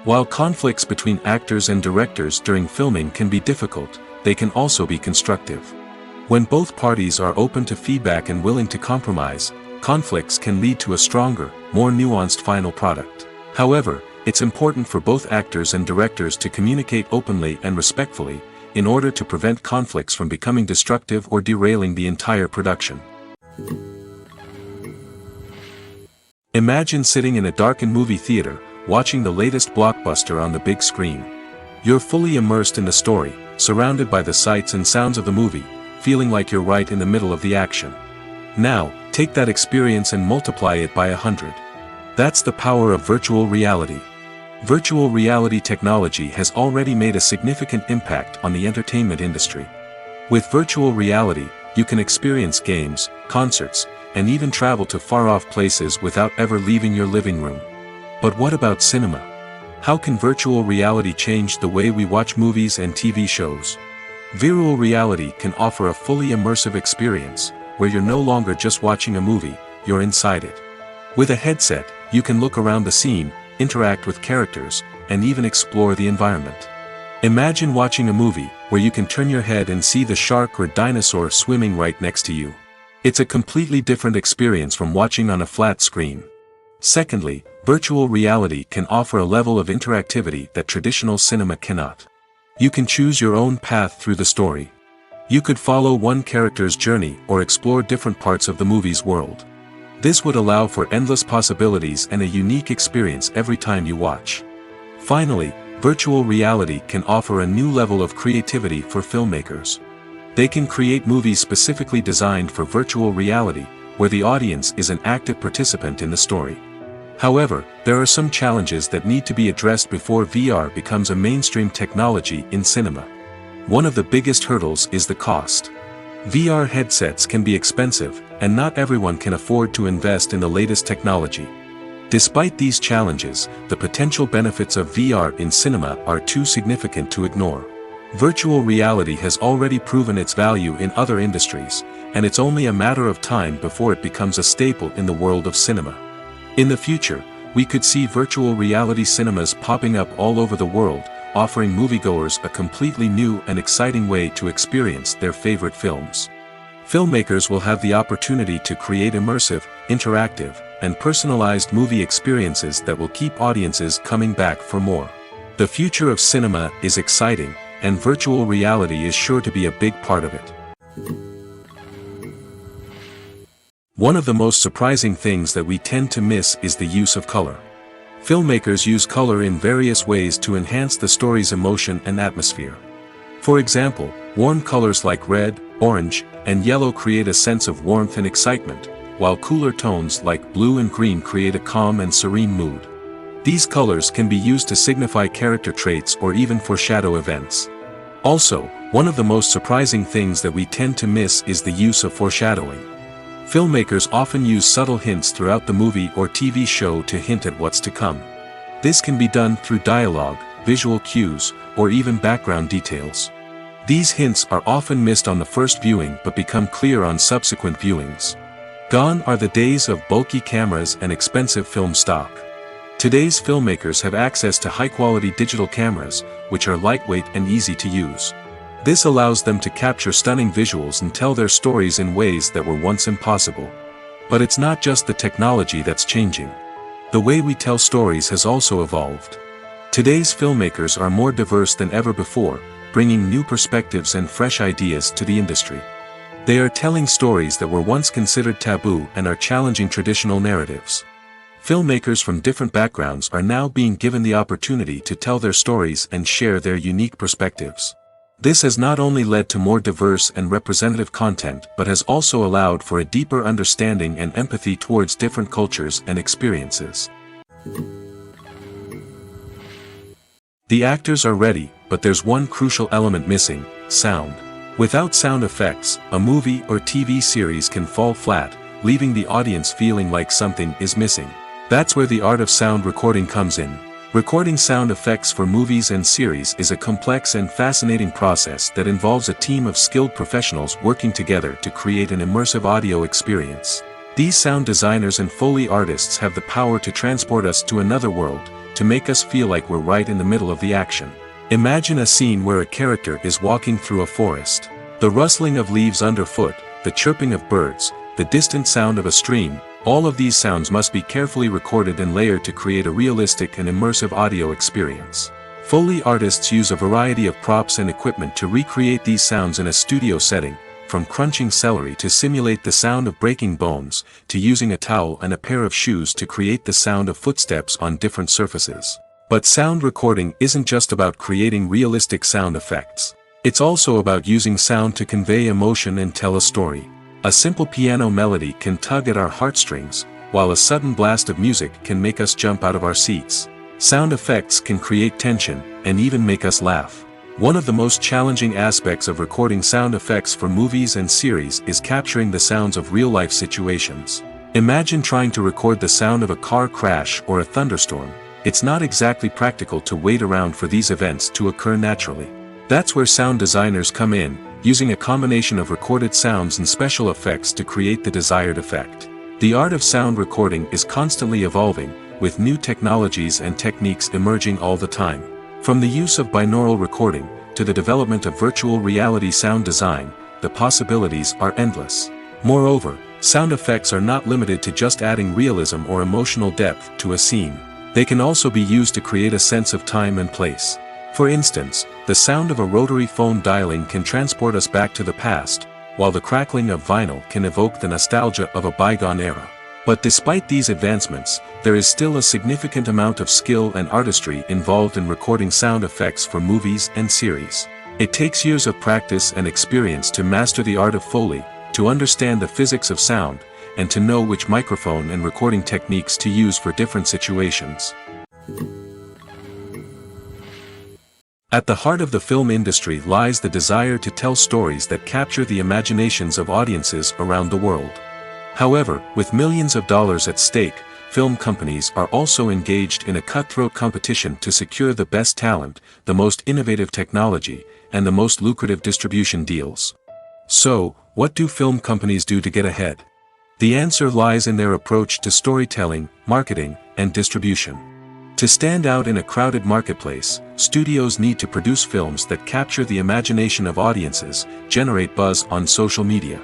While conflicts between actors and directors during filming can be difficult, they can also be constructive. When both parties are open to feedback and willing to compromise, conflicts can lead to a stronger, more nuanced final product. However, it's important for both actors and directors to communicate openly and respectfully, in order to prevent conflicts from becoming destructive or derailing the entire production. Imagine sitting in a darkened movie theater, watching the latest blockbuster on the big screen. You're fully immersed in the story, surrounded by the sights and sounds of the movie, feeling like you're right in the middle of the action. Now, take that experience and multiply it by 100. That's the power of virtual reality. Virtual reality technology has already made a significant impact on the entertainment industry. With virtual reality, you can experience games, concerts, and even travel to far-off places without ever leaving your living room. But what about cinema? How can virtual reality change the way we watch movies and TV shows? Virtual reality can offer a fully immersive experience, where you're no longer just watching a movie, you're inside it. With a headset, you can look around the scene, interact with characters, and even explore the environment. Imagine watching a movie where you can turn your head and see the shark or dinosaur swimming right next to you. It's a completely different experience from watching on a flat screen. Secondly, virtual reality can offer a level of interactivity that traditional cinema cannot. You can choose your own path through the story. You could follow one character's journey or explore different parts of the movie's world. This would allow for endless possibilities and a unique experience every time you watch. Finally, virtual reality can offer a new level of creativity for filmmakers. They can create movies specifically designed for virtual reality, where the audience is an active participant in the story. However, there are some challenges that need to be addressed before VR becomes a mainstream technology in cinema. One of the biggest hurdles is the cost. VR headsets can be expensive, and not everyone can afford to invest in the latest technology. Despite these challenges, the potential benefits of VR in cinema are too significant to ignore. Virtual reality has already proven its value in other industries, and it's only a matter of time before it becomes a staple in the world of cinema. In the future, we could see virtual reality cinemas popping up all over the world, offering moviegoers a completely new and exciting way to experience their favorite films. Filmmakers will have the opportunity to create immersive, interactive, and personalized movie experiences that will keep audiences coming back for more. The future of cinema is exciting, and virtual reality is sure to be a big part of it. One of the most surprising things that we tend to miss is the use of color. Filmmakers use color in various ways to enhance the story's emotion and atmosphere. For example, warm colors like red, orange, and yellow create a sense of warmth and excitement, while cooler tones like blue and green create a calm and serene mood. These colors can be used to signify character traits or even foreshadow events. Also, one of the most surprising things that we tend to miss is the use of foreshadowing. Filmmakers often use subtle hints throughout the movie or TV show to hint at what's to come. This can be done through dialogue, visual cues, or even background details. These hints are often missed on the first viewing but become clear on subsequent viewings. Gone are the days of bulky cameras and expensive film stock. Today's filmmakers have access to high-quality digital cameras, which are lightweight and easy to use. This allows them to capture stunning visuals and tell their stories in ways that were once impossible. But it's not just the technology that's changing. The way we tell stories has also evolved. Today's filmmakers are more diverse than ever before, bringing new perspectives and fresh ideas to the industry. They are telling stories that were once considered taboo and are challenging traditional narratives. Filmmakers from different backgrounds are now being given the opportunity to tell their stories and share their unique perspectives. This has not only led to more diverse and representative content but has also allowed for a deeper understanding and empathy towards different cultures and experiences. The actors are ready, but there's one crucial element missing: sound. Without sound effects, a movie or TV series can fall flat, leaving the audience feeling like something is missing. That's where the art of sound recording comes in. Recording sound effects for movies and series is a complex and fascinating process that involves a team of skilled professionals working together to create an immersive audio experience. These sound designers and Foley artists have the power to transport us to another world, to make us feel like we're right in the middle of the action. Imagine a scene where a character is walking through a forest. The rustling of leaves underfoot, the chirping of birds, the distant sound of a stream, all of these sounds must be carefully recorded and layered to create a realistic and immersive audio experience. Foley artists use a variety of props and equipment to recreate these sounds in a studio setting, from crunching celery to simulate the sound of breaking bones, to using a towel and a pair of shoes to create the sound of footsteps on different surfaces. But sound recording isn't just about creating realistic sound effects. It's also about using sound to convey emotion and tell a story. A simple piano melody can tug at our heartstrings, while a sudden blast of music can make us jump out of our seats. Sound effects can create tension, and even make us laugh. One of the most challenging aspects of recording sound effects for movies and series is capturing the sounds of real-life situations. Imagine trying to record the sound of a car crash or a thunderstorm. It's not exactly practical to wait around for these events to occur naturally. That's where sound designers come in, using a combination of recorded sounds and special effects to create the desired effect. The art of sound recording is constantly evolving, with new technologies and techniques emerging all the time. From the use of binaural recording, to the development of virtual reality sound design, the possibilities are endless. Moreover, sound effects are not limited to just adding realism or emotional depth to a scene. They can also be used to create a sense of time and place. For instance, the sound of a rotary phone dialing can transport us back to the past, while the crackling of vinyl can evoke the nostalgia of a bygone era. But despite these advancements, there is still a significant amount of skill and artistry involved in recording sound effects for movies and series. It takes years of practice and experience to master the art of Foley, to understand the physics of sound, and to know which microphone and recording techniques to use for different situations. At the heart of the film industry lies the desire to tell stories that capture the imaginations of audiences around the world. However, with millions of dollars at stake, film companies are also engaged in a cutthroat competition to secure the best talent, the most innovative technology, and the most lucrative distribution deals. So, what do film companies do to get ahead? The answer lies in their approach to storytelling, marketing, and distribution. To stand out in a crowded marketplace, studios need to produce films that capture the imagination of audiences, generate buzz on social media.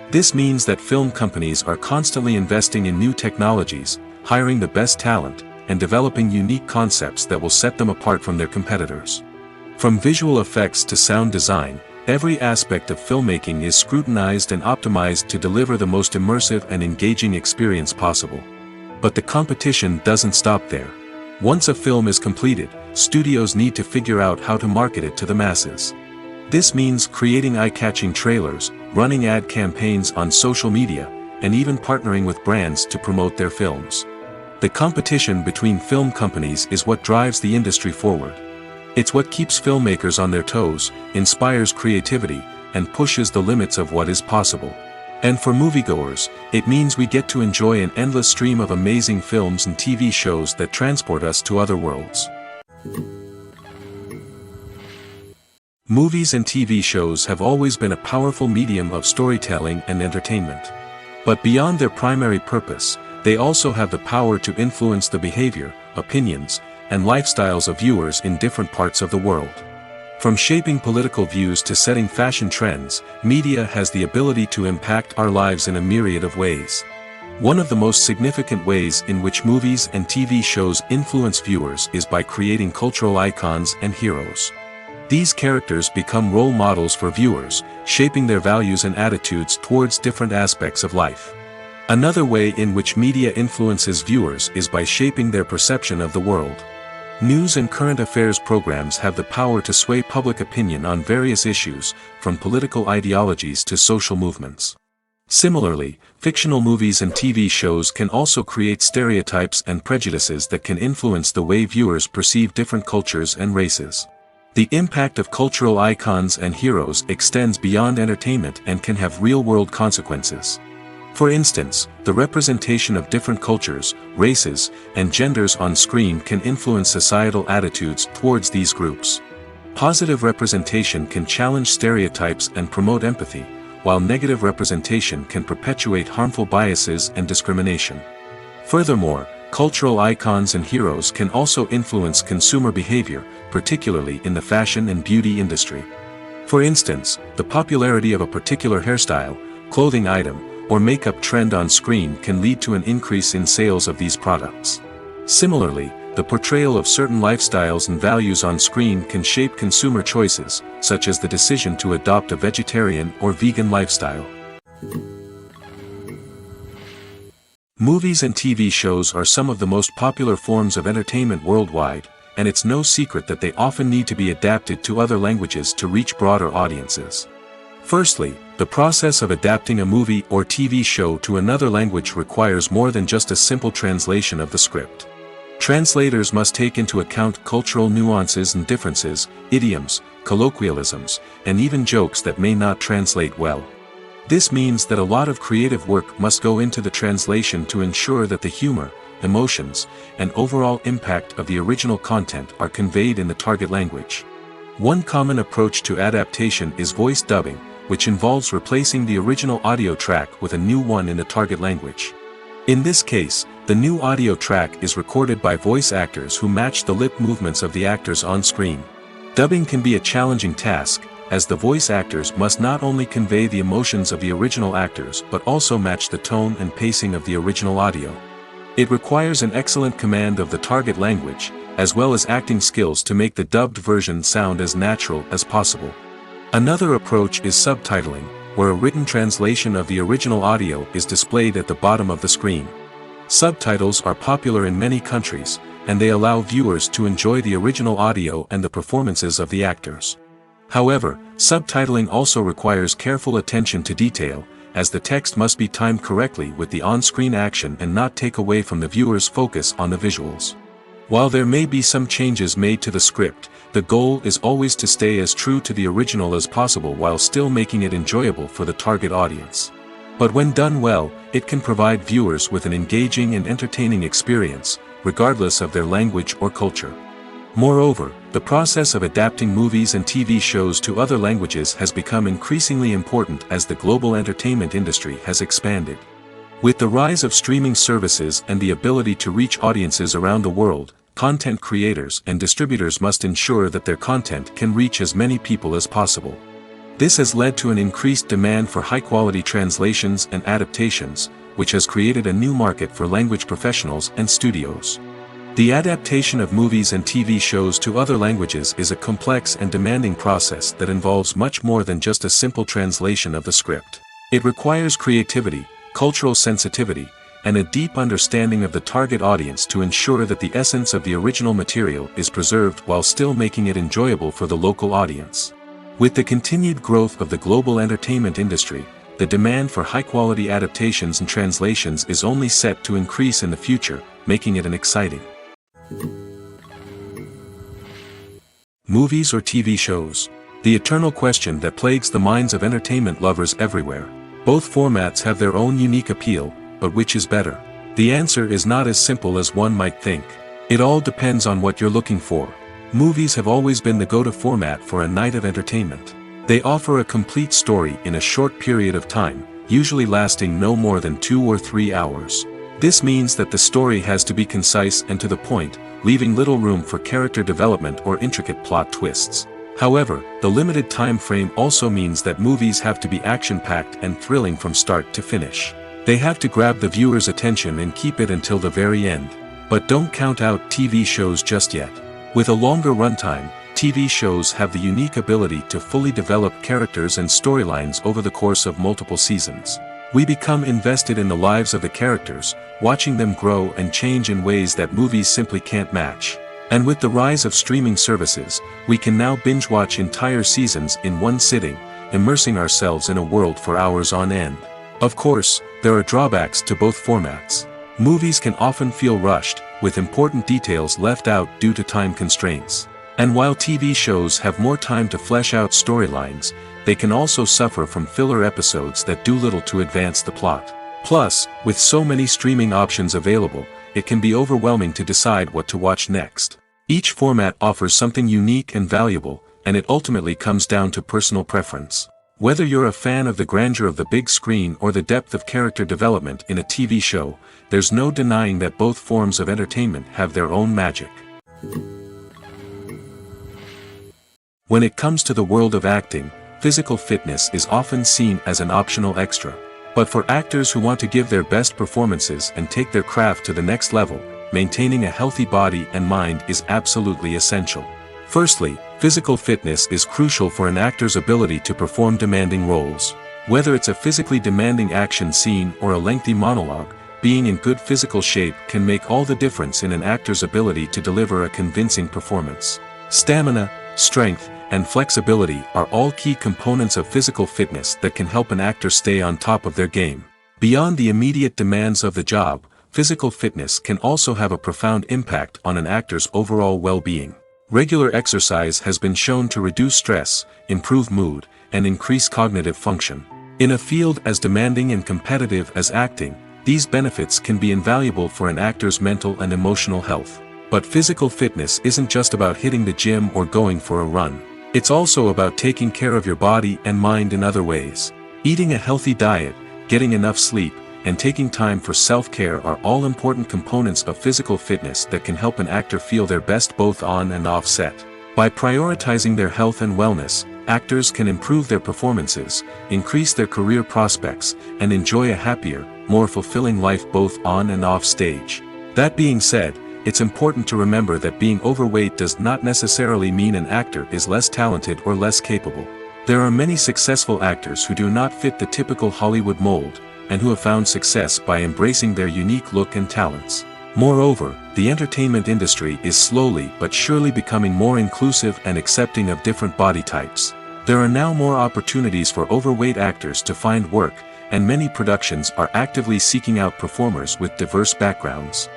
This means that film companies are constantly investing in new technologies, hiring the best talent, and developing unique concepts that will set them apart from their competitors. From visual effects to sound design, every aspect of filmmaking is scrutinized and optimized to deliver the most immersive and engaging experience possible. But the competition doesn't stop there. Once a film is completed, studios need to figure out how to market it to the masses. This means creating eye-catching trailers, running ad campaigns on social media, and even partnering with brands to promote their films. The competition between film companies is what drives the industry forward. It's what keeps filmmakers on their toes, inspires creativity, and pushes the limits of what is possible. And for moviegoers, it means we get to enjoy an endless stream of amazing films and TV shows that transport us to other worlds. Movies and TV shows have always been a powerful medium of storytelling and entertainment. But beyond their primary purpose, they also have the power to influence the behavior, opinions, and lifestyles of viewers in different parts of the world. From shaping political views to setting fashion trends, media has the ability to impact our lives in a myriad of ways. One of the most significant ways in which movies and TV shows influence viewers is by creating cultural icons and heroes. These characters become role models for viewers, shaping their values and attitudes towards different aspects of life. Another way in which media influences viewers is by shaping their perception of the world. News and current affairs programs have the power to sway public opinion on various issues, from political ideologies to social movements. Similarly, fictional movies and TV shows can also create stereotypes and prejudices that can influence the way viewers perceive different cultures and races. The impact of cultural icons and heroes extends beyond entertainment and can have real-world consequences. For instance, the representation of different cultures, races, and genders on screen can influence societal attitudes towards these groups. Positive representation can challenge stereotypes and promote empathy, while negative representation can perpetuate harmful biases and discrimination. Furthermore, cultural icons and heroes can also influence consumer behavior, particularly in the fashion and beauty industry. For instance, the popularity of a particular hairstyle, clothing item, or makeup trend on screen can lead to an increase in sales of these products. Similarly, the portrayal of certain lifestyles and values on screen can shape consumer choices, such as the decision to adopt a vegetarian or vegan lifestyle. Movies and TV shows are some of the most popular forms of entertainment worldwide, and it's no secret that they often need to be adapted to other languages to reach broader audiences. Firstly, the process of adapting a movie or TV show to another language requires more than just a simple translation of the script. Translators must take into account cultural nuances and differences, idioms, colloquialisms, and even jokes that may not translate well. This means that a lot of creative work must go into the translation to ensure that the humor, emotions, and overall impact of the original content are conveyed in the target language. One common approach to adaptation is voice dubbing, which involves replacing the original audio track with a new one in the target language. In this case, the new audio track is recorded by voice actors who match the lip movements of the actors on screen. Dubbing can be a challenging task, as the voice actors must not only convey the emotions of the original actors but also match the tone and pacing of the original audio. It requires an excellent command of the target language, as well as acting skills to make the dubbed version sound as natural as possible. Another approach is subtitling, where a written translation of the original audio is displayed at the bottom of the screen. Subtitles are popular in many countries, and they allow viewers to enjoy the original audio and the performances of the actors. However, subtitling also requires careful attention to detail, as the text must be timed correctly with the on-screen action and not take away from the viewer's focus on the visuals. While there may be some changes made to the script, the goal is always to stay as true to the original as possible while still making it enjoyable for the target audience. But when done well, it can provide viewers with an engaging and entertaining experience, regardless of their language or culture. Moreover, the process of adapting movies and TV shows to other languages has become increasingly important as the global entertainment industry has expanded. With the rise of streaming services and the ability to reach audiences around the world, content creators and distributors must ensure that their content can reach as many people as possible. This has led to an increased demand for high-quality translations and adaptations, which has created a new market for language professionals and studios. The adaptation of movies and TV shows to other languages is a complex and demanding process that involves much more than just a simple translation of the script. It requires creativity, cultural sensitivity, and a deep understanding of the target audience to ensure that the essence of the original material is preserved while still making it enjoyable for the local audience. With the continued growth of the global entertainment industry, the demand for high-quality adaptations and translations is only set to increase in the future, making it an exciting movies or TV shows. The eternal question that plagues the minds of entertainment lovers everywhere. Both formats have their own unique appeal, but which is better? The answer is not as simple as one might think. It all depends on what you're looking for. Movies have always been the go-to format for a night of entertainment. They offer a complete story in a short period of time, usually lasting no more than 2 or 3 hours. This means that the story has to be concise and to the point, leaving little room for character development or intricate plot twists. However, the limited time frame also means that movies have to be action-packed and thrilling from start to finish. They have to grab the viewer's attention and keep it until the very end. But don't count out TV shows just yet. With a longer runtime, TV shows have the unique ability to fully develop characters and storylines over the course of multiple seasons. We become invested in the lives of the characters, watching them grow and change in ways that movies simply can't match. And with the rise of streaming services, we can now binge-watch entire seasons in one sitting, immersing ourselves in a world for hours on end. Of course, there are drawbacks to both formats. Movies can often feel rushed, with important details left out due to time constraints. And while TV shows have more time to flesh out storylines, they can also suffer from filler episodes that do little to advance the plot. Plus, with so many streaming options available, it can be overwhelming to decide what to watch next. Each format offers something unique and valuable, and it ultimately comes down to personal preference. Whether you're a fan of the grandeur of the big screen or the depth of character development in a TV show, there's no denying that both forms of entertainment have their own magic. When it comes to the world of acting, physical fitness is often seen as an optional extra. But for actors who want to give their best performances and take their craft to the next level, maintaining a healthy body and mind is absolutely essential. Firstly, physical fitness is crucial for an actor's ability to perform demanding roles. Whether it's a physically demanding action scene or a lengthy monologue, being in good physical shape can make all the difference in an actor's ability to deliver a convincing performance. Stamina, strength, and flexibility are all key components of physical fitness that can help an actor stay on top of their game. Beyond the immediate demands of the job, physical fitness can also have a profound impact on an actor's overall well-being. Regular exercise has been shown to reduce stress, improve mood, and increase cognitive function. In a field as demanding and competitive as acting, these benefits can be invaluable for an actor's mental and emotional health. But physical fitness isn't just about hitting the gym or going for a run. It's also about taking care of your body and mind in other ways. Eating a healthy diet, getting enough sleep, and taking time for self-care are all important components of physical fitness that can help an actor feel their best both on and off set. By prioritizing their health and wellness, actors can improve their performances, increase their career prospects, and enjoy a happier, more fulfilling life both on and off stage. That being said, it's important to remember that being overweight does not necessarily mean an actor is less talented or less capable. There are many successful actors who do not fit the typical Hollywood mold, and who have found success by embracing their unique look and talents. Moreover, the entertainment industry is slowly but surely becoming more inclusive and accepting of different body types. There are now more opportunities for overweight actors to find work, and many productions are actively seeking out performers with diverse backgrounds.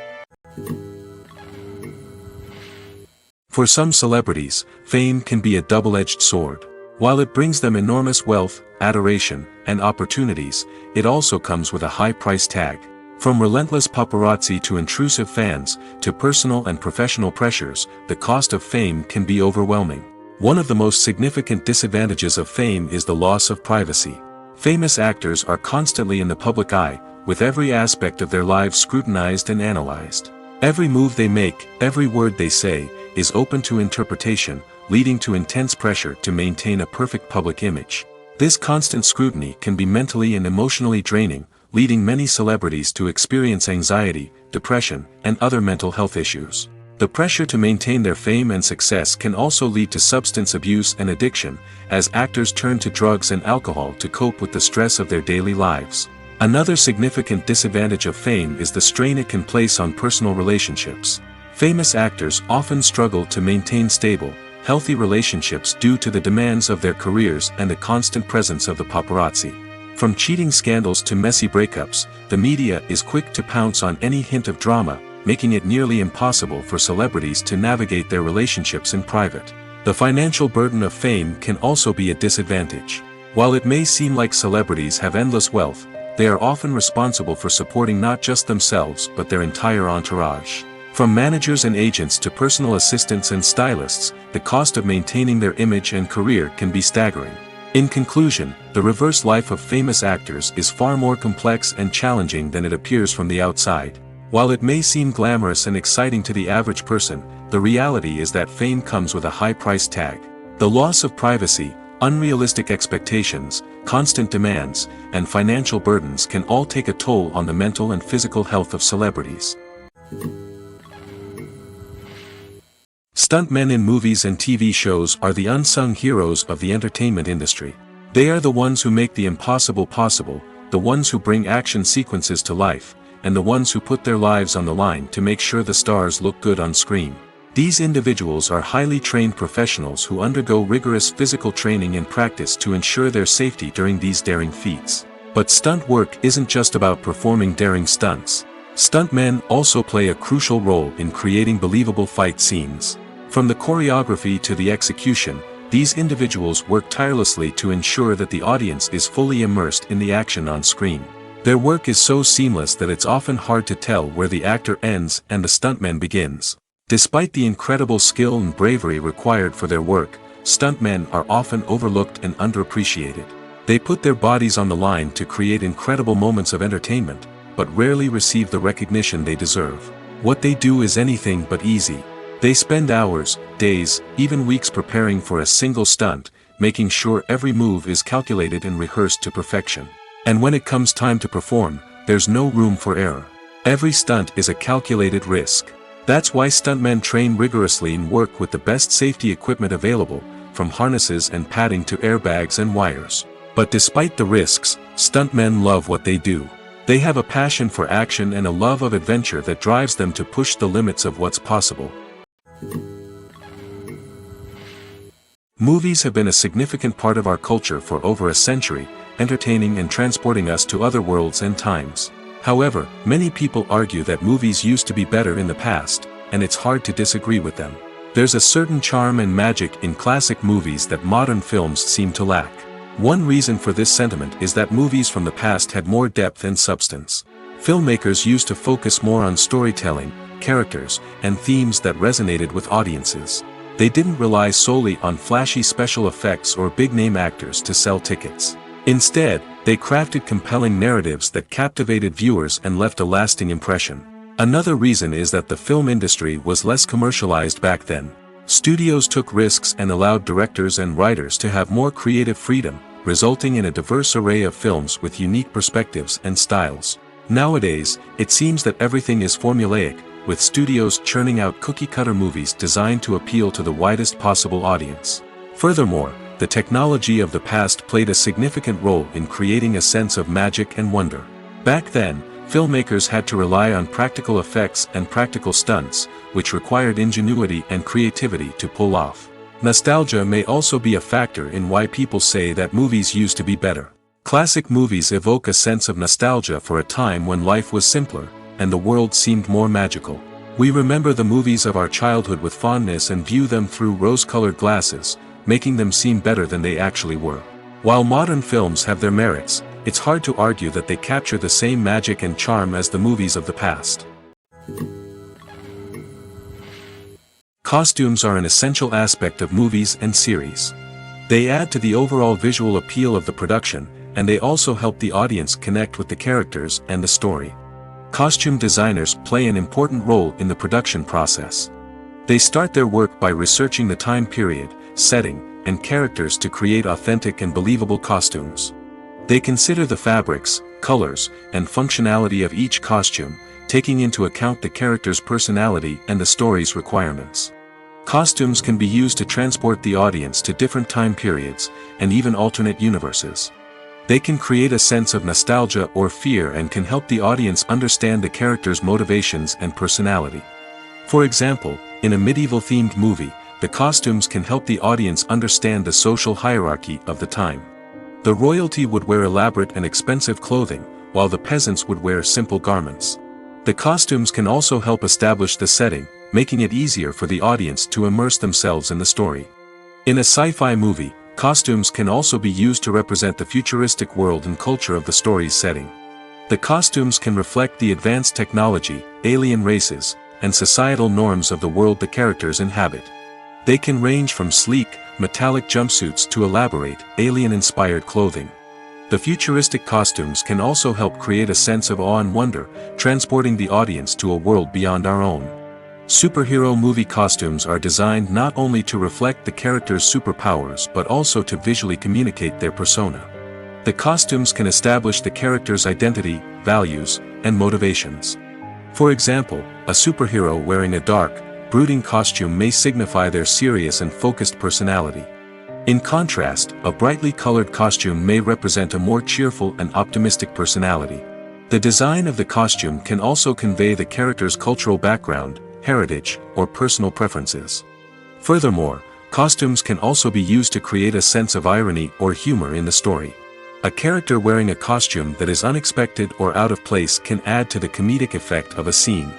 For some celebrities, fame can be a double-edged sword. While it brings them enormous wealth, adoration, and opportunities, it also comes with a high price tag. From relentless paparazzi to intrusive fans, to personal and professional pressures, the cost of fame can be overwhelming. One of the most significant disadvantages of fame is the loss of privacy. Famous actors are constantly in the public eye, with every aspect of their lives scrutinized and analyzed. Every move they make, every word they say, is open to interpretation, leading to intense pressure to maintain a perfect public image. This constant scrutiny can be mentally and emotionally draining, leading many celebrities to experience anxiety, depression, and other mental health issues. The pressure to maintain their fame and success can also lead to substance abuse and addiction, as actors turn to drugs and alcohol to cope with the stress of their daily lives. Another significant disadvantage of fame is the strain it can place on personal relationships. Famous actors often struggle to maintain stable, healthy relationships due to the demands of their careers and the constant presence of the paparazzi. From cheating scandals to messy breakups, the media is quick to pounce on any hint of drama, making it nearly impossible for celebrities to navigate their relationships in private. The financial burden of fame can also be a disadvantage. While it may seem like celebrities have endless wealth, they are often responsible for supporting not just themselves but their entire entourage. From managers and agents to personal assistants and stylists, the cost of maintaining their image and career can be staggering. In conclusion, the reverse life of famous actors is far more complex and challenging than it appears from the outside. While it may seem glamorous and exciting to the average person, the reality is that fame comes with a high price tag. The loss of privacy, unrealistic expectations, constant demands, and financial burdens can all take a toll on the mental and physical health of celebrities. Stuntmen in movies and TV shows are the unsung heroes of the entertainment industry. They are the ones who make the impossible possible, the ones who bring action sequences to life, and the ones who put their lives on the line to make sure the stars look good on screen. These individuals are highly trained professionals who undergo rigorous physical training and practice to ensure their safety during these daring feats. But stunt work isn't just about performing daring stunts. Stuntmen also play a crucial role in creating believable fight scenes. From the choreography to the execution, these individuals work tirelessly to ensure that the audience is fully immersed in the action on screen. Their work is so seamless that it's often hard to tell where the actor ends and the stuntman begins. Despite the incredible skill and bravery required for their work, stuntmen are often overlooked and underappreciated. They put their bodies on the line to create incredible moments of entertainment, but rarely receive the recognition they deserve. What they do is anything but easy. They spend hours, days, even weeks preparing for a single stunt, making sure every move is calculated and rehearsed to perfection. And when it comes time to perform, there's no room for error. Every stunt is a calculated risk. That's why stuntmen train rigorously and work with the best safety equipment available, from harnesses and padding to airbags and wires. But despite the risks, stuntmen love what they do. They have a passion for action and a love of adventure that drives them to push the limits of what's possible. Movies have been a significant part of our culture for over a century, entertaining and transporting us to other worlds and times. However, many people argue that movies used to be better in the past, and it's hard to disagree with them. There's a certain charm and magic in classic movies that modern films seem to lack. One reason for this sentiment is that movies from the past had more depth and substance. Filmmakers used to focus more on storytelling, characters, and themes that resonated with audiences. They didn't rely solely on flashy special effects or big-name actors to sell tickets. Instead, they crafted compelling narratives that captivated viewers and left a lasting impression. Another reason is that the film industry was less commercialized back then. Studios took risks and allowed directors and writers to have more creative freedom, resulting in a diverse array of films with unique perspectives and styles. Nowadays, it seems that everything is formulaic, with studios churning out cookie-cutter movies designed to appeal to the widest possible audience. Furthermore, the technology of the past played a significant role in creating a sense of magic and wonder. Back then, filmmakers had to rely on practical effects and practical stunts, which required ingenuity and creativity to pull off. Nostalgia may also be a factor in why people say that movies used to be better. Classic movies evoke a sense of nostalgia for a time when life was simpler, and the world seemed more magical. We remember the movies of our childhood with fondness and view them through rose-colored glasses, making them seem better than they actually were. While modern films have their merits, it's hard to argue that they capture the same magic and charm as the movies of the past. Costumes are an essential aspect of movies and series. They add to the overall visual appeal of the production, and they also help the audience connect with the characters and the story. Costume designers play an important role in the production process. They start their work by researching the time period, setting, and characters to create authentic and believable costumes. They consider the fabrics, colors, and functionality of each costume, taking into account the character's personality and the story's requirements. Costumes can be used to transport the audience to different time periods, and even alternate universes. They can create a sense of nostalgia or fear and can help the audience understand the character's motivations and personality. For example, in a medieval-themed movie, the costumes can help the audience understand the social hierarchy of the time. The royalty would wear elaborate and expensive clothing, while the peasants would wear simple garments. The costumes can also help establish the setting, making it easier for the audience to immerse themselves in the story. In a sci-fi movie, costumes can also be used to represent the futuristic world and culture of the story's setting. The costumes can reflect the advanced technology, alien races, and societal norms of the world the characters inhabit. They can range from sleek, metallic jumpsuits to elaborate, alien-inspired clothing. The futuristic costumes can also help create a sense of awe and wonder, transporting the audience to a world beyond our own. Superhero movie costumes are designed not only to reflect the character's superpowers but also to visually communicate their persona. The costumes can establish the character's identity, values, and motivations. For example, a superhero wearing a dark, brooding costume may signify their serious and focused personality. In contrast, a brightly colored costume may represent a more cheerful and optimistic personality. The design of the costume can also convey the character's cultural background, heritage, or personal preferences. Furthermore, costumes can also be used to create a sense of irony or humor in the story. A character wearing a costume that is unexpected or out of place can add to the comedic effect of a scene.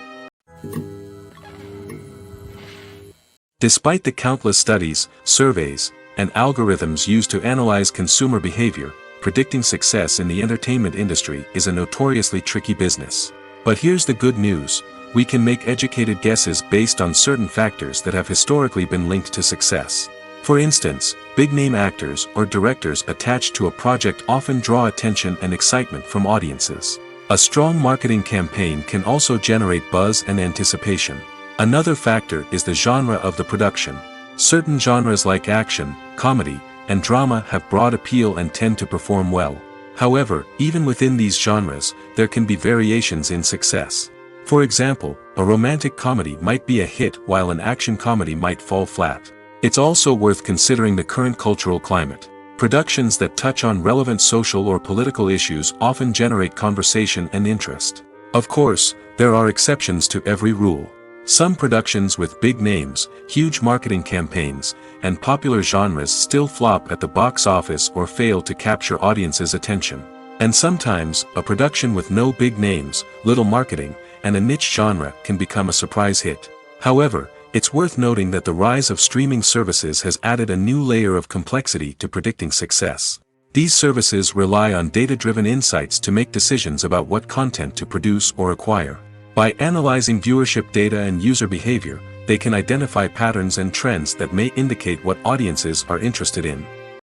Despite the countless studies, surveys, and algorithms used to analyze consumer behavior, predicting success in the entertainment industry is a notoriously tricky business. But here's the good news: we can make educated guesses based on certain factors that have historically been linked to success. For instance, big-name actors or directors attached to a project often draw attention and excitement from audiences. A strong marketing campaign can also generate buzz and anticipation. Another factor is the genre of the production. Certain genres like action, comedy, and drama have broad appeal and tend to perform well. However, even within these genres, there can be variations in success. For example, a romantic comedy might be a hit while an action comedy might fall flat. It's also worth considering the current cultural climate. Productions that touch on relevant social or political issues often generate conversation and interest. Of course, there are exceptions to every rule. Some productions with big names, huge marketing campaigns, and popular genres still flop at the box office or fail to capture audiences' attention. And sometimes, a production with no big names, little marketing, and a niche genre can become a surprise hit. However, it's worth noting that the rise of streaming services has added a new layer of complexity to predicting success. These services rely on data-driven insights to make decisions about what content to produce or acquire. By analyzing viewership data and user behavior, they can identify patterns and trends that may indicate what audiences are interested in.